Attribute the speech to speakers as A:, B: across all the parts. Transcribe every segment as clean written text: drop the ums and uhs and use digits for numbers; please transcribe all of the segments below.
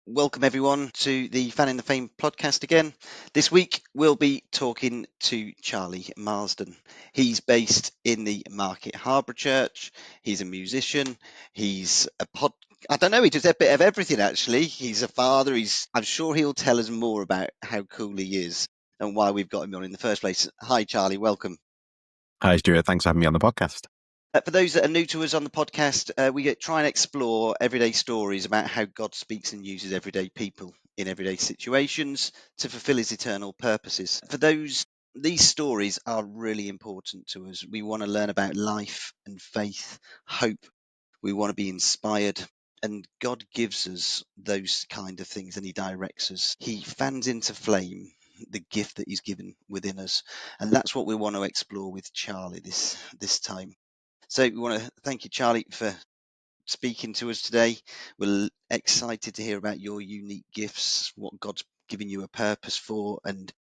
A: Welcome everyone to the Fan in the Fame podcast again. This week we'll be talking to Charlie Marsden. He's based in the Market Harbour Church. He's a musician. He's a I don't know, he does a bit of everything actually. He's a father. I'm sure he'll tell us more about how cool he is and why we've got him on in the first place. Hi Charlie, welcome.
B: Hi, Stuart. Thanks for having me on the podcast.
A: For those that are new to us on the podcast, we try and explore everyday stories about how God speaks and uses everyday people in everyday situations to fulfill his eternal purposes. These stories are really important to us. We want to learn about life and faith, hope. We want to be inspired. And God gives us those kind of things and he directs us. He fans into flame the gift that he's given within us. And that's what we want to explore with Charlie this time. So we want to thank you, Charlie, for speaking to us today. We're excited to hear about your unique gifts, what God's given you a purpose for, and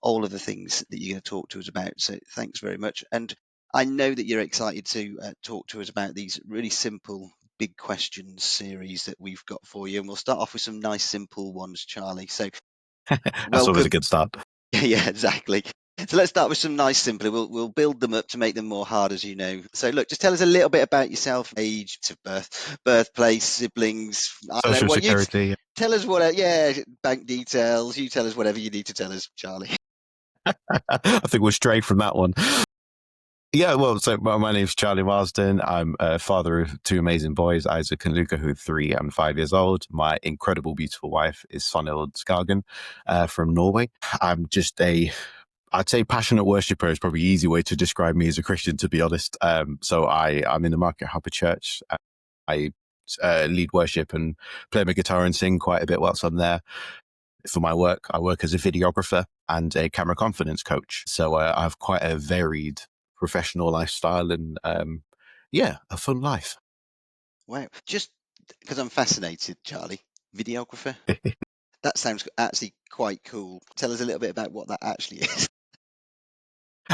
A: all of the things that you're going to talk to us about. So thanks very much. And I know that you're excited to talk to us about these really simple big questions series that we've got for you. And we'll start off with some nice simple ones, Charlie. So
B: That's always a
A: welcome.
B: good start.
A: Yeah, exactly. So let's start with some nice simple. We'll build them up to make them more hard, as you know. So look, just tell us a little bit about yourself, age, to birthplace, siblings. I don't know
B: Social
A: what you
B: security.
A: tell us. What? Yeah, bank details. You tell us whatever you need to tell us, Charlie.
B: I think we're straight from that one. Yeah, well, so my name's Charlie Marsden. I'm a father of two amazing boys, Isaac and Luca, who are 3 and 5 years old. My incredible, beautiful wife is Sonhild Skagen from Norway. I'm just I'd say passionate worshipper is probably an easy way to describe me as a Christian, to be honest. So I'm in the Market Harbour Church. I lead worship and play my guitar and sing quite a bit whilst I'm there. For my work, I work as a videographer and a camera confidence coach. So I have quite a varied professional lifestyle and a fun life.
A: Wow, just because I'm fascinated, Charlie, videographer. That sounds actually quite cool. Tell us a little bit about what that actually is.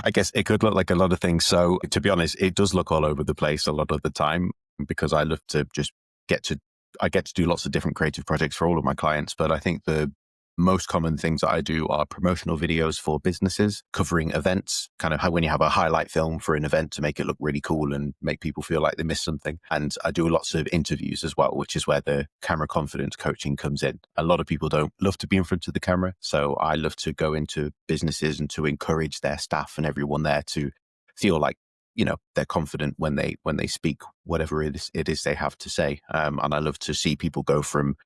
B: I guess it could look like a lot of things. So to be honest, it does look all over the place a lot of the time because I love to just I get to do lots of different creative projects for all of my clients. But I think the most common things that I do are promotional videos for businesses, covering events, kind of how when you have a highlight film for an event to make it look really cool and make people feel like they missed something. And I do lots of interviews as well, which is where the camera confidence coaching comes in. A lot of people don't love to be in front of the camera. So I love to go into businesses and to encourage their staff and everyone there to feel like, they're confident when they speak whatever it is they have to say. And I love to see people go from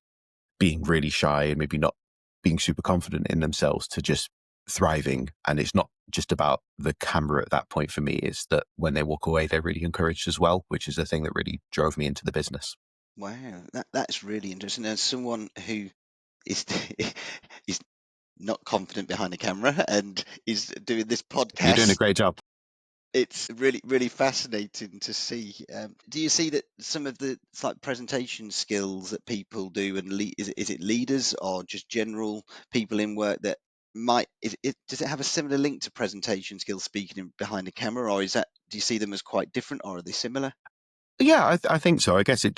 B: being really shy and maybe not being super confident in themselves to just thriving. And it's not just about the camera at that point for me. It's that when they walk away, they're really encouraged as well, which is the thing that really drove me into the business.
A: Wow, that's really interesting. As someone who is is not confident behind the camera and is doing this
B: You're doing a
A: podcast,
B: great job.
A: it's really really fascinating to see. Do you see that some of the it's like presentation skills that people do and is it leaders or just general people in work that does it have a similar link to presentation skills speaking behind the camera, or do you see them as quite different, or are they similar?
B: Yeah, I think so. I guess it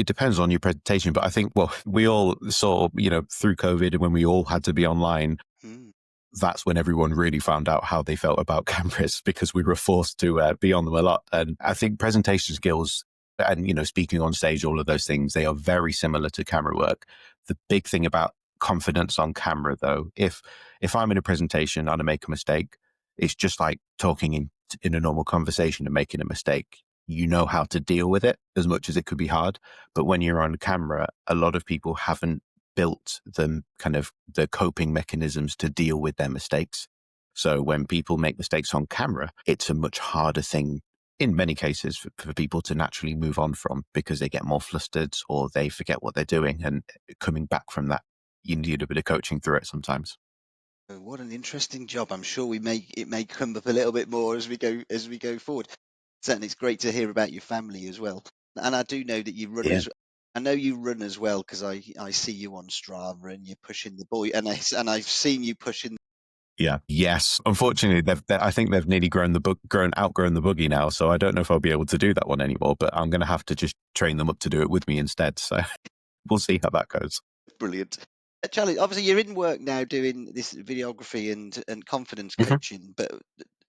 B: depends on your presentation, but I think, well, we all saw, through COVID and when we all had to be online,
A: Hmm.
B: that's when everyone really found out how they felt about cameras because we were forced to be on them a lot. And I think presentation skills and, speaking on stage, all of those things, they are very similar to camera work. The big thing about confidence on camera, though, if I'm in a presentation and I make a mistake, it's just like talking in a normal conversation and making a mistake. You know how to deal with it as much as it could be hard. But when you're on camera, a lot of people haven't built the coping mechanisms to deal with their mistakes. So when people make mistakes on camera, it's a much harder thing in many cases for people to naturally move on from because they get more flustered or they forget what they're doing. And coming back from that, you need a bit of coaching through it sometimes.
A: Oh, what an interesting job. I'm sure it may come up a little bit more as we go forward. Certainly, it's great to hear about your family as well. And I do know that you run
B: Yeah.
A: as I know you run as well because I see you on Strava and you're pushing the boy and I've seen you pushing.
B: Yeah. Yes. Unfortunately, I think they've nearly outgrown the buggy now. So I don't know if I'll be able to do that one anymore, but I'm going to have to just train them up to do it with me instead. So we'll see how that goes.
A: Brilliant. Charlie, obviously you're in work now doing this videography and confidence
B: Mhm.
A: coaching, but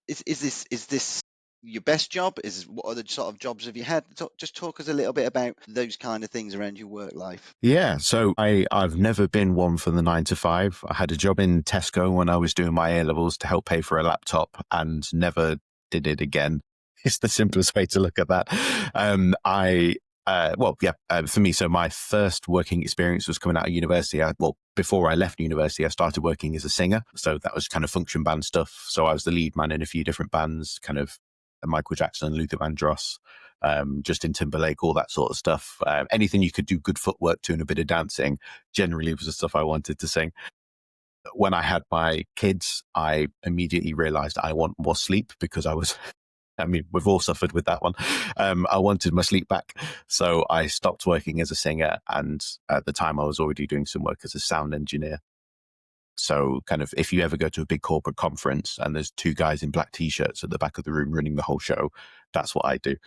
A: is this your best job? What other sort of jobs have you had? Just talk us a little bit about those kind of things around your work life.
B: Yeah, so I've never been one for the 9 to 5. I had a job in Tesco when I was doing my A levels to help pay for a laptop, and never did it again. It's the simplest way to look at that. I well, yeah, for me, so my first working experience was coming out of university. Before I left university, I started working as a singer. So that was kind of function band stuff. So I was the lead man in a few different bands, kind of Michael Jackson, Luther Vandross, Justin Timberlake, all that sort of stuff. Anything you could do good footwork to and a bit of dancing generally was the stuff I wanted to sing. When I had my kids, I immediately realized I want more sleep because I mean, we've all suffered with that one. I wanted my sleep back. So I stopped working as a singer. And at the time, I was already doing some work as a sound engineer. So, kind of, if you ever go to a big corporate conference and there's two guys in black t-shirts at the back of the room running the whole show, that's what I do.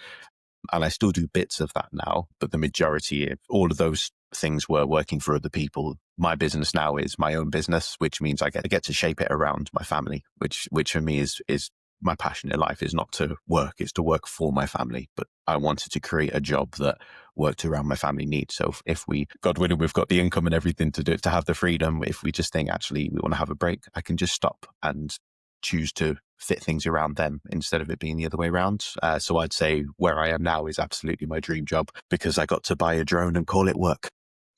B: And I still do bits of that now, but the majority of all of those things were working for other people. My business now is my own business, which means I get to shape it around my family, which for me is my passion in life. Is not to work, it's to work for my family. But I wanted to create a job that worked around my family needs. So if we, God willing, we've got the income and everything to do it, to have the freedom, if we just think actually we want to have a break, I can just stop and choose to fit things around them instead of it being the other way around. So I'd say where I am now is absolutely my dream job because I got to buy a drone and call it work.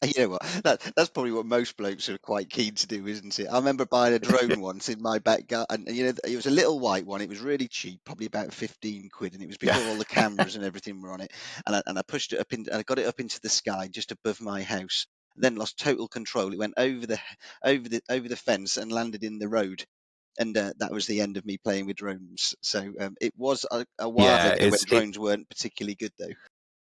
A: You know what? That's probably what most blokes are quite keen to do, isn't it? I remember buying a drone once in my back garden, and it was a little white one. It was really cheap, probably about 15 quid, and it was
B: Yeah.
A: before all the cameras and everything were on it. And I pushed it up and I got it up into the sky just above my house. Then lost total control. It went over the fence and landed in the road. And that was the end of me playing with drones. So it was a while
B: Yeah,
A: ago when drones weren't particularly good, though.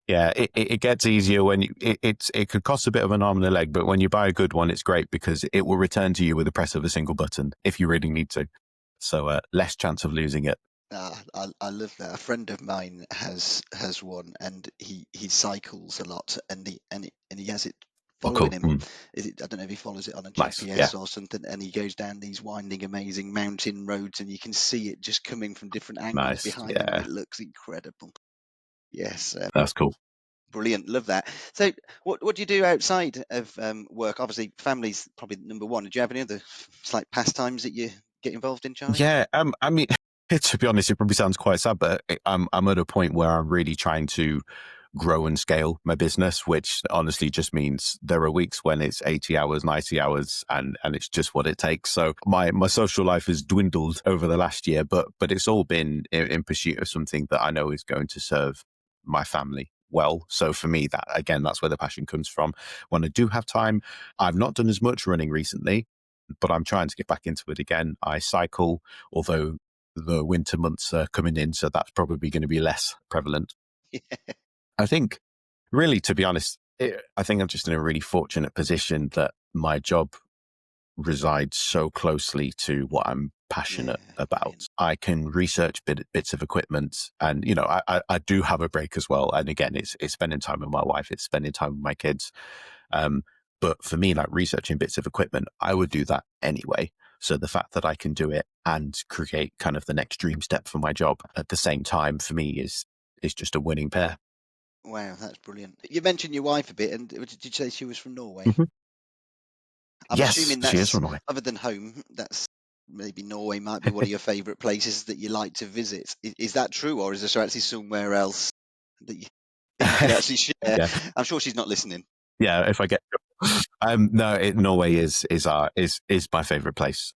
B: yeah, it gets easier when it could cost a bit of an arm and a leg, but when you buy a good one, it's great because it will return to you with the press of a single button if you really need to. So less chance of losing it.
A: I love that. A friend of mine has one, and he cycles a lot, and he has it
B: Oh,
A: following
B: cool.
A: him. I don't know if he follows it on a
B: Nice. Yeah,
A: GPS or something, and he goes down these winding, amazing mountain roads, and you can see it just coming from different angles
B: nice.
A: behind him, and
B: Yeah,
A: it looks incredible. Yes,
B: that's cool.
A: brilliant. Love that. So, what do you do outside of work? Obviously, family's probably number one. Do you have any other slight pastimes that you get involved in, Charlie?
B: Yeah, I mean, to be honest, it probably sounds quite sad, but I'm at a point where I'm really trying to grow and scale my business, which honestly just means there are weeks when it's 80 hours, 90 hours, and it's just what it takes. So my social life has dwindled over the last year, but it's all been in pursuit of something that I know is going to serve my family well. So for me, that again, that's where the passion comes from. When I do have time, I've not done as much running recently, but I'm trying to get back into it again. I cycle, although the winter months are coming in, so that's probably going to be less prevalent. I think, really, to be honest, I think I'm just in a really fortunate position that my job resides so closely to what I'm
A: Yeah,
B: passionate about.
A: brilliant.
B: I can research bits of equipment, and I do have a break as well. And again, it's spending time with my wife, it's spending time with my kids. Um, but for me, like researching bits of equipment, I would do that anyway. So the fact that I can do it and create kind of the next dream step for my job at the same time for me is just a winning pair.
A: Wow, that's brilliant. You mentioned your wife a bit, and did you say she was from Norway?
B: Mhm.
A: I'm
B: Yes,
A: assuming
B: she is
A: that's,
B: from Norway.
A: other than home, that's maybe Norway might be one of your favourite places that you like to visit. Is that true, or is there actually somewhere else that you could actually share?
B: Yeah,
A: I'm sure she's not listening.
B: yeah. If I get no, Norway is my favorite place.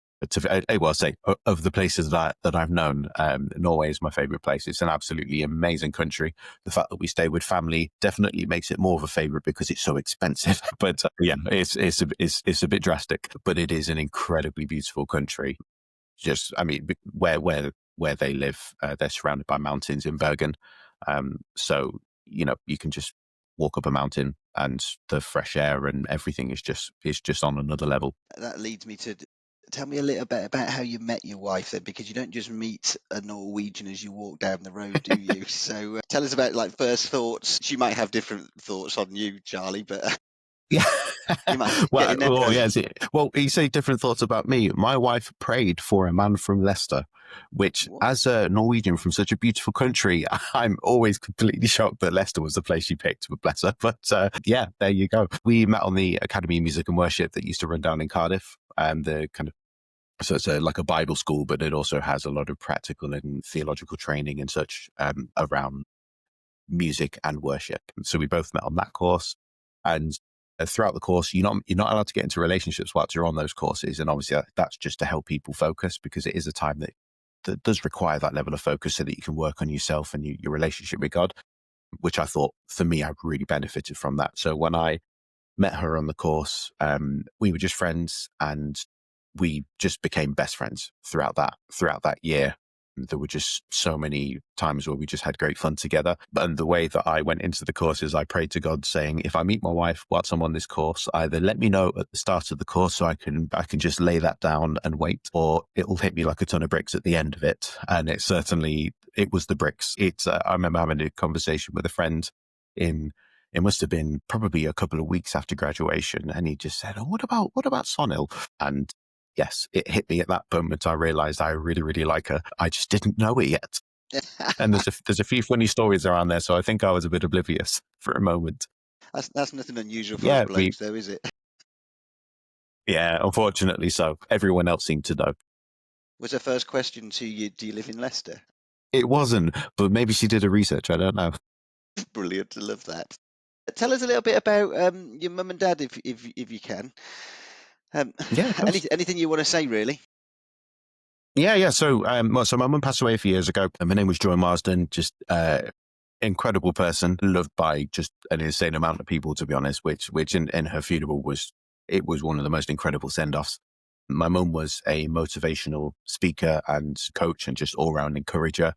B: Well, say of the places that I've known, Norway is my favorite place. It's an absolutely amazing country. The fact that we stay with family definitely makes it more of a favorite because it's so expensive. But yeah, it's a bit drastic, but it is an incredibly beautiful country. Just, I mean, where they live, they're surrounded by mountains in Bergen, so you can just walk up a mountain, and the fresh air and everything is just on another level.
A: That leads me to tell me a little bit about how you met your wife then, because you don't just meet a Norwegian as you walk down the road, do you? So tell us about like first thoughts. She might have different thoughts on you, Charlie, but
B: Yeah.
A: You might get
B: well,
A: in there
B: well,
A: early.
B: yes. Well, you say different thoughts about me. My wife prayed for a man from Leicester, which,
A: What?
B: as a Norwegian from such a beautiful country, I'm always completely shocked that Leicester was the place she picked. But bless her. But yeah, there you go. We met on the Academy of Music and Worship that used to run down in Cardiff, and the kind of so it's like a Bible school, but it also has a lot of practical and theological training and such around music and worship. So we both met on that course, and throughout the course, you're not allowed to get into relationships whilst you're on those courses, and obviously that's just to help people focus, because it is a time that does require that level of focus so that you can work on yourself and your relationship with God, which I thought for me I really benefited from that. So when I met her on the course, we were just friends, and we just became best friends throughout that year. There were just so many times where we just had great fun together. And the way that I went into the course is I prayed to God saying, if I meet my wife whilst I'm on this course, either let me know at the start of the course so I can just lay that down and wait, or it'll hit me like a ton of bricks at the end of it. And it was the bricks. I remember having a conversation with a friend it must have been probably a couple of weeks after graduation, and he just said, "Oh, what about Sonil?" And yes, it hit me at that moment. I realized I really, really like her. I just didn't know it yet. And there's a few funny stories around there, so I think I was a bit oblivious for a moment.
A: That's nothing unusual for us
B: Yeah,
A: blokes, though, is it?
B: unfortunately so. Everyone else seemed to know.
A: Was her first question to you, do you live in Leicester?
B: It wasn't, but maybe she did a research. I don't know.
A: Brilliant. I love that. Tell us a little bit about your mum and dad, if you can. Um,
B: Yeah, of course.
A: anything you want to say, really?
B: Yeah. So, so my mum passed away a few years ago, and my name was Charlie Marsden. Just incredible person, loved by just an insane amount of people, to be honest. Which in her funeral was one of the most incredible send offs. My mum was a motivational speaker and coach, and just all round encourager.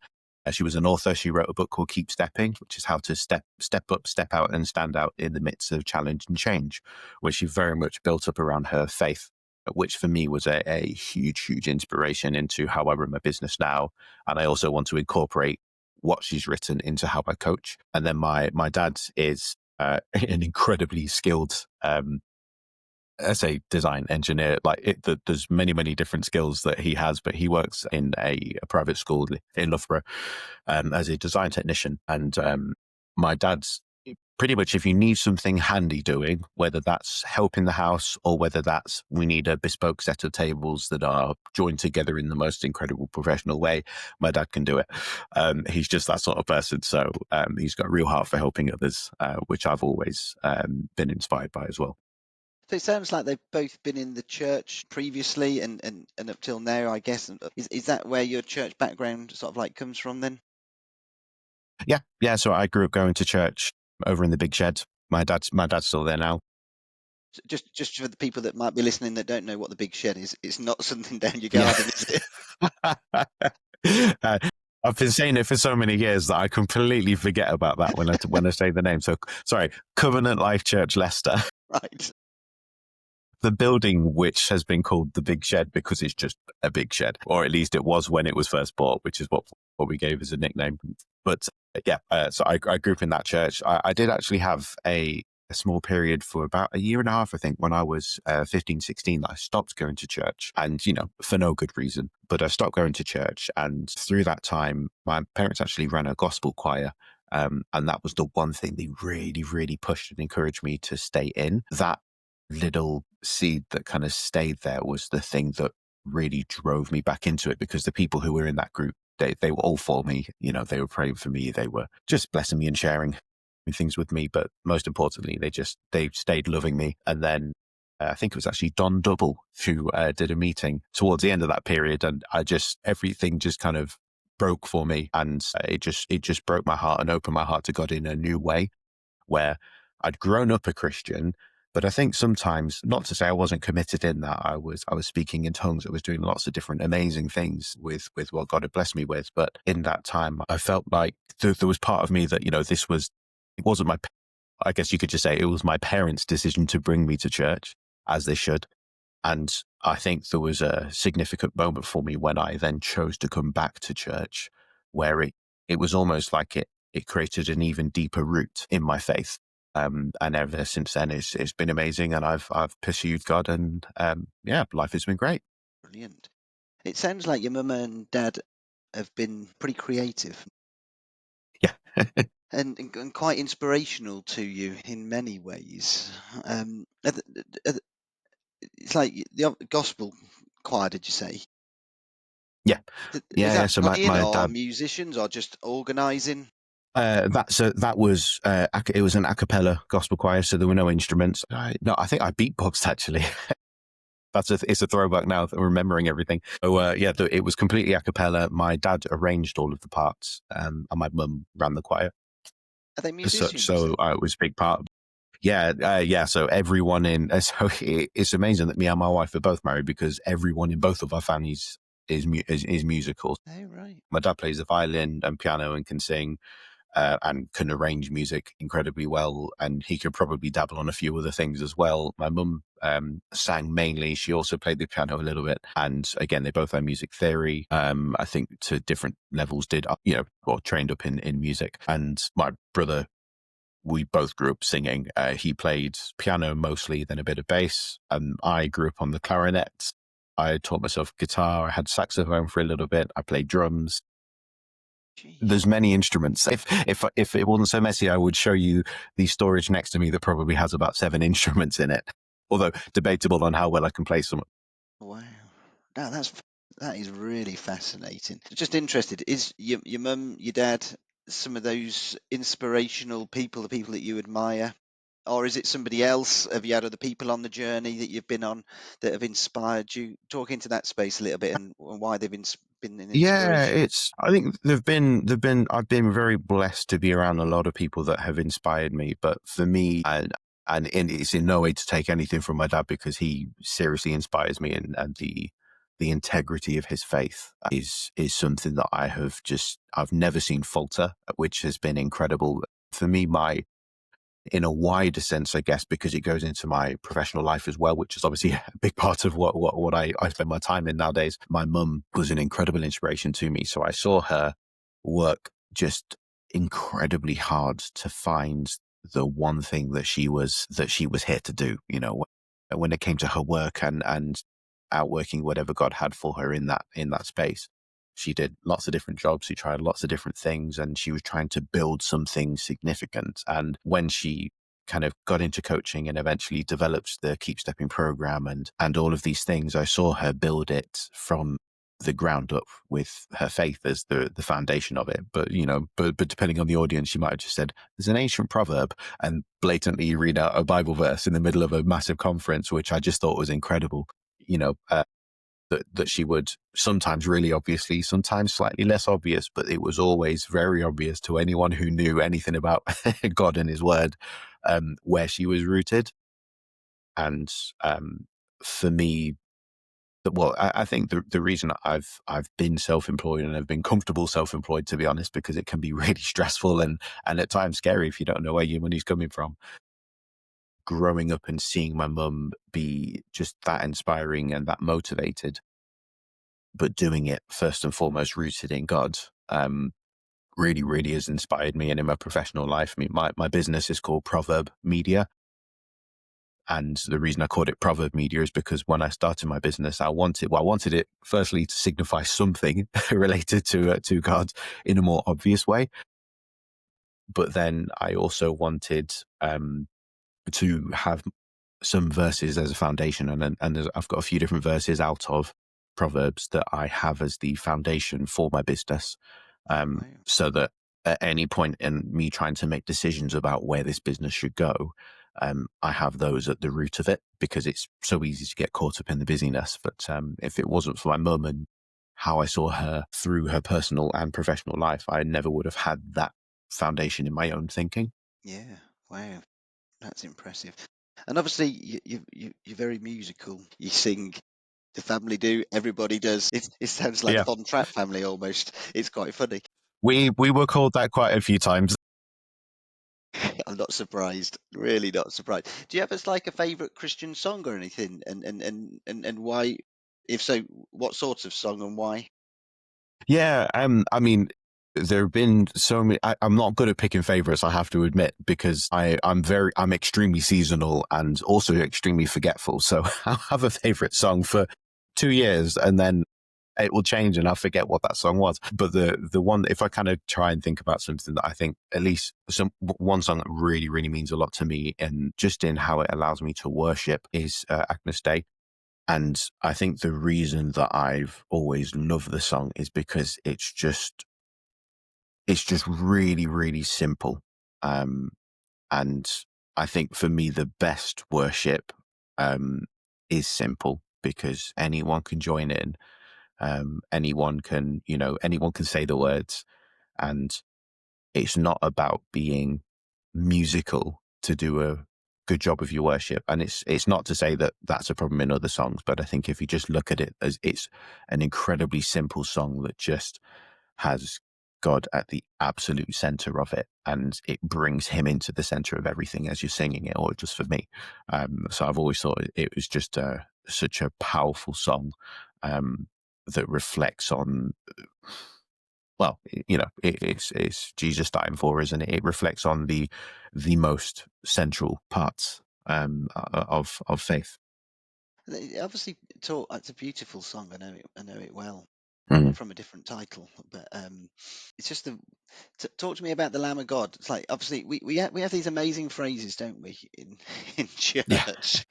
B: She was an author. She wrote a book called Keep Stepping, which is how to step up, step out, and stand out in the midst of challenge and change, which she very much built up around her faith, which for me was a huge inspiration into how I run my business now. And I also want to incorporate what she's written into how I coach. And then my dad is an incredibly skilled, I say design engineer. There's many different skills that he has, but he works in a private school in Loughborough as a design technician. And my dad's pretty much, if you need something handy doing, whether that's helping the house or whether that's we need a bespoke set of tables that are joined together in the most incredible professional way, my dad can do it. He's just that sort of person. So he's got a real heart for helping others, which I've always been inspired by as well.
A: So it sounds like they've both been in the church previously and up till now, I guess. Is that where your church background sort of like comes from then?
B: Yeah. So I grew up going to church over in the big shed. My dad's still there now.
A: Just for the people that might be listening that don't know what the big shed is, it's not something down your garden, is it?
B: uh, I've been saying it for so many years that I completely forget about that when I say the name. So sorry, Covenant Life Church Leicester,
A: Right.
B: the building which has been called the Big Shed because it's just a big shed, or at least it was when it was first bought, which is what we gave as a nickname. But so I grew up in that church. I did actually have a small period for about a year and a half, I think, when I was 15, 16, that I stopped going to church, and, for no good reason, but I stopped going to church. And through that time, my parents actually ran a gospel choir. And that was the one thing they really, really pushed and encouraged me to stay in. That little seed that kind of stayed there was the thing that really drove me back into it, because the people who were in that group, they were all for me. They were praying for me. They were just blessing me and sharing things with me. But most importantly, they stayed loving me. And then I think it was actually Don Double who did a meeting towards the end of that period. And everything just kind of broke for me. And it just broke my heart and opened my heart to God in a new way, where I'd grown up a Christian. But I think sometimes, not to say I wasn't committed in that, I was speaking in tongues. I was doing lots of different amazing things with what God had blessed me with. But in that time, I felt like there was part of me that, it wasn't I guess you could just say it was my parents' decision to bring me to church, as they should. And I think there was a significant moment for me when I then chose to come back to church, where it was almost like it created an even deeper root in my faith. And ever since then, it's been amazing, and I've pursued God, and yeah, life has been great.
A: Brilliant. It sounds like your mum and dad have been pretty creative
B: Yeah.
A: and quite inspirational to you in many ways. It's like the gospel choir, did you say?
B: Yeah,
A: Was
B: yeah.
A: that
B: So
A: playing
B: my
A: or
B: dad,
A: musicians or just organising?
B: that was it was an a cappella gospel choir, so there were no instruments. No, I think I beatboxed actually. It's a throwback now that I'm remembering everything. So yeah, it was completely a cappella. My dad arranged all of the parts, and my mum ran the choir
A: Are they
B: as such.
A: musicians
B: So
A: then?
B: it was a big part. Yeah, yeah. So everyone in so it's amazing that me and my wife are both married because everyone in both of our families is musical.
A: Oh, right.
B: My dad plays the violin and piano and can sing, and can arrange music incredibly well. And he could probably dabble on a few other things as well. My mum sang mainly. She also played the piano a little bit. And again, they both had music theory. I think to different levels did, or trained up in music. And my brother, we both grew up singing. He played piano mostly, then a bit of bass. I grew up on the clarinet. I taught myself guitar. I had saxophone for a little bit. I played drums.
A: Jeez.
B: There's many instruments. If it wasn't so messy, I would show you the storage next to me that probably has about 7 instruments in it. Although debatable on how well I can play some.
A: Wow. No, that is really fascinating. Just interested, is your mum, your dad, some of those inspirational people, the people that you admire? Or is it somebody else? Have you had other people on the journey that you've been on that have inspired you? Talk into that space a little bit and why they've been an
B: Yeah,
A: inspiration.
B: it's. I think there've been. I've been very blessed to be around a lot of people that have inspired me. But for me, it's in no way to take anything from my dad because he seriously inspires me, and the integrity of his faith is something that I've never seen falter, which has been incredible for me. My In a wider sense, I guess, because it goes into my professional life as well, which is obviously a big part of what I spend my time in nowadays. My mum was an incredible inspiration to me. So I saw her work just incredibly hard to find the one thing that she was here to do, when it came to her work and outworking whatever God had for her in that space. She did lots of different jobs. She tried lots of different things, and she was trying to build something significant. And when she kind of got into coaching and eventually developed the Keep Stepping program and all of these things, I saw her build it from the ground up with her faith as the foundation of it. But but depending on the audience, she might have just said, "There's an ancient proverb," and blatantly read out a Bible verse in the middle of a massive conference, which I just thought was incredible. You know, that she would sometimes really obviously, sometimes slightly less obvious, but it was always very obvious to anyone who knew anything about God and His Word, where she was rooted. And for me, I think the reason I've been self-employed and I've been comfortable self-employed, to be honest, because it can be really stressful and at times scary if you don't know where your money's coming from. Growing up and seeing my mum be just that inspiring and that motivated, but doing it first and foremost rooted in God, really, really has inspired me. And in my professional life, I mean, my business is called Proverb Media. And the reason I called it Proverb Media is because when I started my business, I wanted it firstly to signify something related to God in a more obvious way. But then I also wanted to have some verses as a foundation, and I've got a few different verses out of Proverbs that I have as the foundation for my business,
A: Wow.
B: so that at any point in me trying to make decisions about where this business should go, I have those at the root of it, because it's so easy to get caught up in the busyness. But if it wasn't for my mum and how I saw her through her personal and professional life, I never would have had that foundation in my own thinking.
A: Yeah. Wow. That's impressive. And obviously, you're very musical. You sing. The family do. Everybody does. It sounds like the
B: Yeah,
A: Von Trapp family almost. It's quite funny.
B: we were called that quite a few times.
A: I'm not surprised. Really not surprised. Do you have like a favourite Christian song or anything? And why? If so, what sort of song and why?
B: Yeah, I mean, There have been so many. I'm not good at picking favorites, I have to admit, because I'm extremely seasonal and also extremely forgetful. So I'll have a favorite song for 2 years and then it will change and I'll forget what that song was. But the one, if I kind of try and think about something that I think at least one song that really, really means a lot to me and just in how it allows me to worship is Agnus Dei. And I think the reason that I've always loved the song is because it's just really, really simple. And I think for me, the best worship is simple because anyone can join in. Anyone can, anyone can say the words, and it's not about being musical to do a good job of your worship. And it's not to say that that's a problem in other songs, but I think if you just look at it as it's an incredibly simple song that just has God at the absolute center of it, and it brings him into the center of everything as you're singing it, or just for me. So I've always thought it was just such a powerful song that reflects on, well, it's Jesus dying for us, and it reflects on the most central parts of faith.
A: Obviously, it's a beautiful song. I know it well
B: Mm.
A: from a different title, but it's just talk to me about the Lamb of God. It's like obviously we have these amazing phrases, don't we, in in
B: Yeah.
A: church?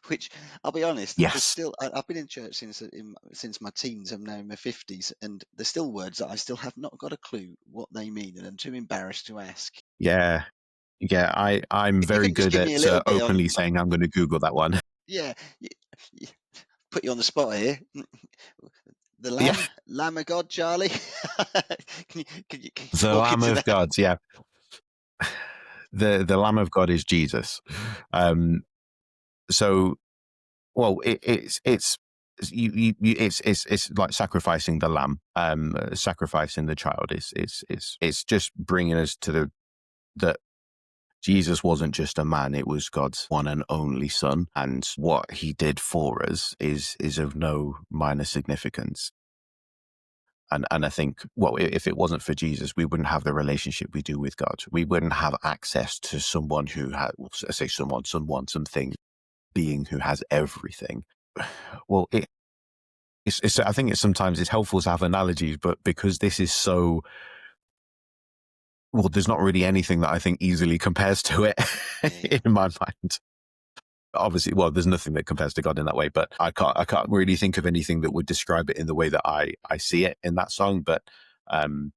A: Which I'll be honest, there's
B: Yes.
A: still I've been in church since my teens. I'm now in my 50s, and there's still words that I still have not got a clue what they mean, and I'm too embarrassed to ask.
B: Yeah. Yeah. I'm
A: If you
B: very
A: can just
B: good
A: give me a
B: at
A: little bit on,
B: openly saying I'm going to Google that one.
A: yeah, put you on the spot here. The
B: Yeah.
A: Lamb of God, Charlie. Can you
B: The
A: talk
B: Lamb
A: into
B: of
A: that?
B: God. Yeah. The Lamb of God is Jesus. So, well, it's like sacrificing the lamb, sacrificing the child. It's just bringing us to that Jesus wasn't just a man; it was God's one and only Son, and what He did for us is of no minor significance. And I think, well, if it wasn't for Jesus, we wouldn't have the relationship we do with God. We wouldn't have access to someone who had, well, I say someone, something, being who has everything. Well, I think sometimes it's helpful to have analogies, but because this is so, well, there's not really anything that I think easily compares to it
A: Yeah,
B: in my mind. Obviously, well, there's nothing that compares to God in that way, but I can't really think of anything that would describe it in the way that I see it in that song. Um,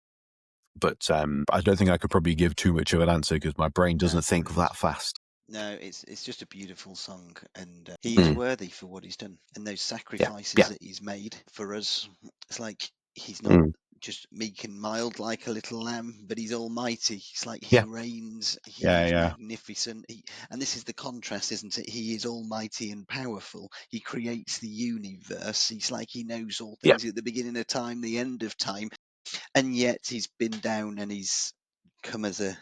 B: but I don't think I could probably give too much of an answer because my brain doesn't
A: that's all
B: think
A: right.
B: that fast.
A: No, it's just a beautiful song, and he is
B: Mm,
A: worthy for what he's done and those
B: yeah,
A: sacrifices
B: yeah,
A: that he's made for us. It's like he's not
B: mm,
A: just meek and mild like a little lamb, but he's almighty. It's like he
B: yeah,
A: reigns, he
B: yeah,
A: is
B: yeah,
A: magnificent. And this is the contrast, isn't it? He is almighty and powerful. He creates the universe. He's like he knows all
B: yeah,
A: things at the beginning of time, the end of time, and yet he's been down and he's come as a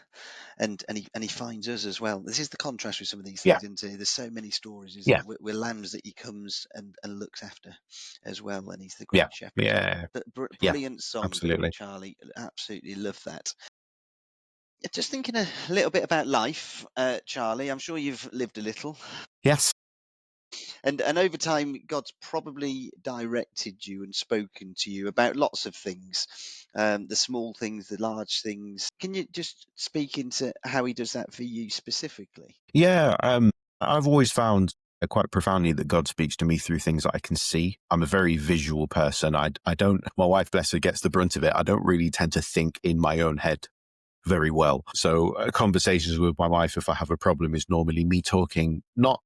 A: and he finds us as well. This is the contrast with some of these
B: yeah,
A: things, isn't it? There's so many stories, isn't
B: yeah,
A: there? We're lambs that he comes and looks after as well, and he's the
B: yeah,
A: great shepherd.
B: yeah,
A: But
B: yeah,
A: brilliant song,
B: absolutely.
A: Charlie. Absolutely love that. Just thinking a little bit about life, Charlie. I'm sure you've lived a little,
B: Yes.
A: and over time, God's probably directed you and spoken to you about lots of things, the small things, the large things. Can you just speak into how He does that for you specifically?
B: Yeah, I've always found quite profoundly that God speaks to me through things that I can see. I'm a very visual person. I don't, my wife, bless her, gets the brunt of it. I don't really tend to think in my own head very well. So conversations with my wife, if I have a problem, is normally me talking not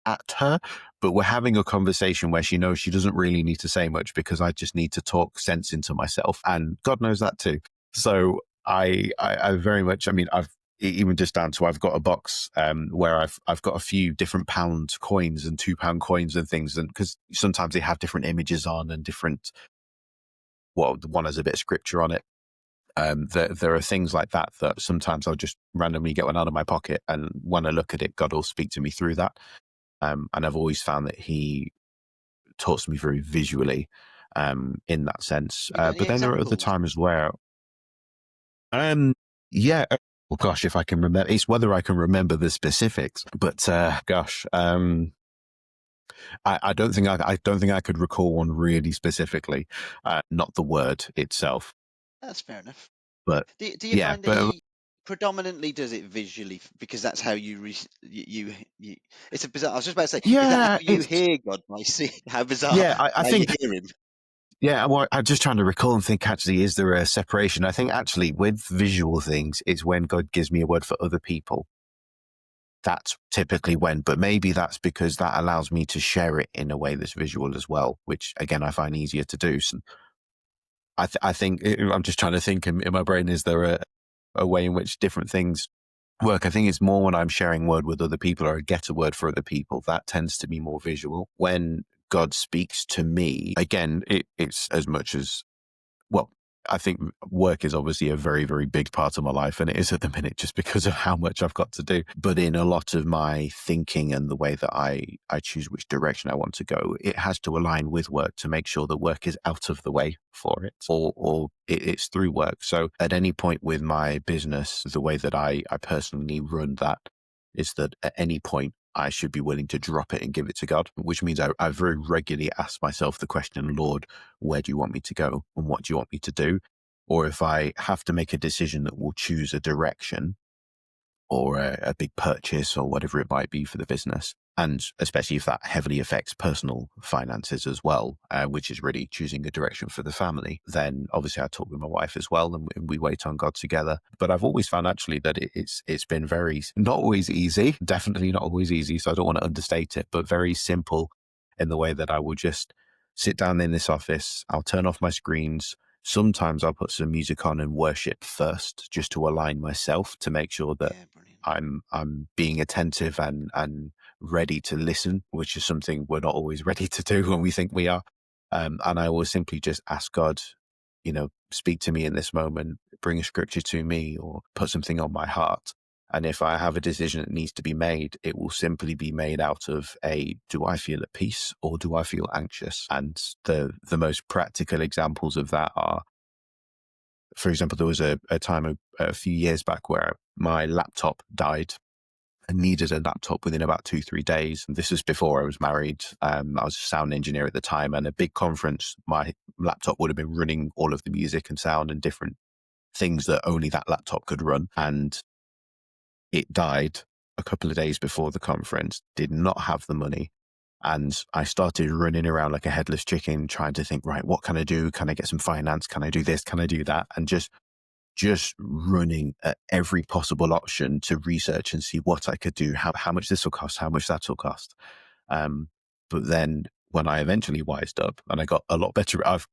B: at her, but we're having a conversation where she knows she doesn't really need to say much because I just need to talk sense into myself, and God knows that too. So I very much, I mean, I've even just down to I've got a box where I've got a few different pound coins and £2 coins and things, and because sometimes they have different images on and different, well, the one has a bit of scripture on it. There are things like that that sometimes I'll just randomly get one out of my pocket, and when I look at it, God will speak to me through that. And I've always found that He talks to me very visually in that sense.
A: Have you got any
B: But then there are other
A: examples?
B: times where Yeah. Well, gosh, if I can remember, it's whether I can remember the specifics. But I don't think I don't think I could recall one really specifically. Not the word itself,
A: That's fair enough.
B: but
A: Do you
B: yeah.
A: find that
B: But
A: he predominantly does it visually because that's how you it's a bizarre. I was just about to say, is that
B: yeah,
A: how you
B: it's
A: hear God? I see how bizarre
B: yeah. I
A: how you
B: think
A: hear him.
B: yeah. Well, I'm just trying to recall and think. Actually, is there a separation? I think actually with visual things, it's when God gives me a word for other people. That's typically when, but maybe that's because that allows me to share it in a way that's visual as well, which again I find easier to do. So I think I'm just trying to think in my brain. Is there a way in which different things work? I think it's more when I'm sharing word with other people or I get a word for other people. That tends to be more visual. When God speaks to me, again, it's as much as well, I think work is obviously a very, very big part of my life, and it is at the minute just because of how much I've got to do. But in a lot of my thinking and the way that I choose which direction I want to go, it has to align with work to make sure that work is out of the way for it, or it's through work. So at any point with my business, the way that I personally run that is that at any point I should be willing to drop it and give it to God, which means I very regularly ask myself the question, Lord, where do you want me to go and what do you want me to do? Or if I have to make a decision that will choose a direction or a big purchase or whatever it might be for the business, and especially if that heavily affects personal finances as well, which is really choosing a direction for the family, then obviously I talk with my wife as well and we wait on God together. But I've always found actually that it's been very, not always easy, definitely not always easy, so I don't want to understate it, but very simple in the way that I will just sit down in this office, I'll turn off my screens. Sometimes I'll put some music on and worship first, just to align myself to make sure that
A: Yeah, brilliant.
B: I'm being attentive and ready to listen, which is something we're not always ready to do when we think we are. And I will simply just ask God, speak to me in this moment, bring a scripture to me, or put something on my heart. And if I have a decision that needs to be made, it will simply be made out of do I feel at peace or do I feel anxious? And the most practical examples of that are, for example, there was a time a few years back where my laptop died. I needed a laptop within about 2-3 days. This was before I was married. I was a sound engineer at the time, and a big conference, my laptop would have been running all of the music and sound and different things that only that laptop could run. And it died a couple of days before the conference, did not have the money. And I started running around like a headless chicken, trying to think, right, what can I do? Can I get some finance? Can I do this? Can I do that? And just running at every possible option to research and see what I could do, how much this will cost, how much that will cost. But then when I eventually wised up and I got a lot better, I've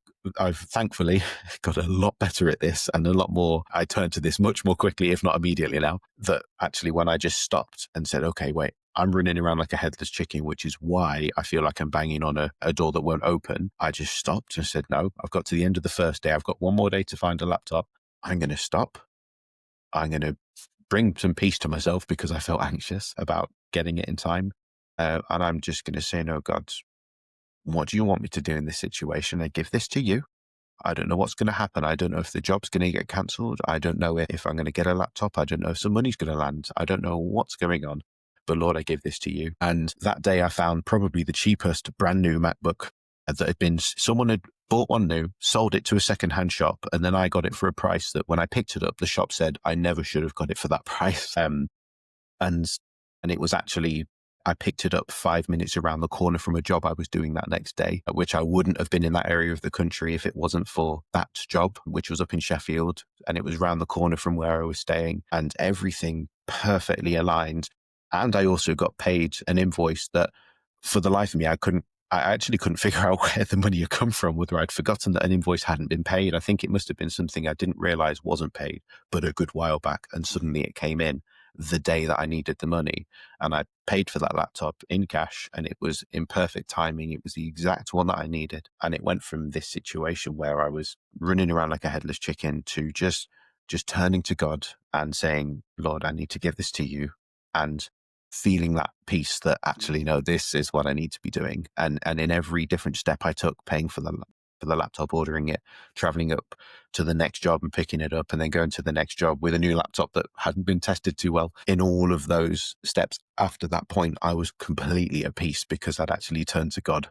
B: thankfully got a lot better at this and a lot more. I turned to this much more quickly, if not immediately now, that actually when I just stopped and said, okay, wait, I'm running around like a headless chicken, which is why I feel like I'm banging on a door that won't open. I just stopped and said, no, I've got to the end of the first day. I've got one more day to find a laptop. I'm going to stop. I'm going to bring some peace to myself because I felt anxious about getting it in time. And I'm just going to say, no, God, what do you want me to do in this situation? I give this to you. I don't know what's going to happen. I don't know if the job's going to get cancelled. I don't know if I'm going to get a laptop. I don't know if some money's going to land. I don't know what's going on. But Lord, I give this to you. And that day I found probably the cheapest brand new MacBook that had been, someone had bought one new, sold it to a secondhand shop. And then I got it for a price that when I picked it up, the shop said I never should have got it for that price. And it was actually, I picked it up 5 minutes around the corner from a job I was doing that next day, at which I wouldn't have been in that area of the country if it wasn't for that job, which was up in Sheffield, and it was around the corner from where I was staying, and everything perfectly aligned. And I also got paid an invoice that, for the life of me, I actually couldn't figure out where the money had come from, whether I'd forgotten that an invoice hadn't been paid. I think it must have been something I didn't realize wasn't paid, but a good while back. And suddenly it came in the day that I needed the money. And I paid for that laptop in cash, and it was in perfect timing. It was the exact one that I needed. And it went from this situation where I was running around like a headless chicken to just turning to God and saying, Lord, I need to give this to you. And feeling that peace that actually, no, this is what I need to be doing. And in every different step I took, paying for for the laptop, ordering it, traveling up to the next job and picking it up, and then going to the next job with a new laptop that hadn't been tested too well. In all of those steps after that point, I was completely at peace because I'd actually turned to God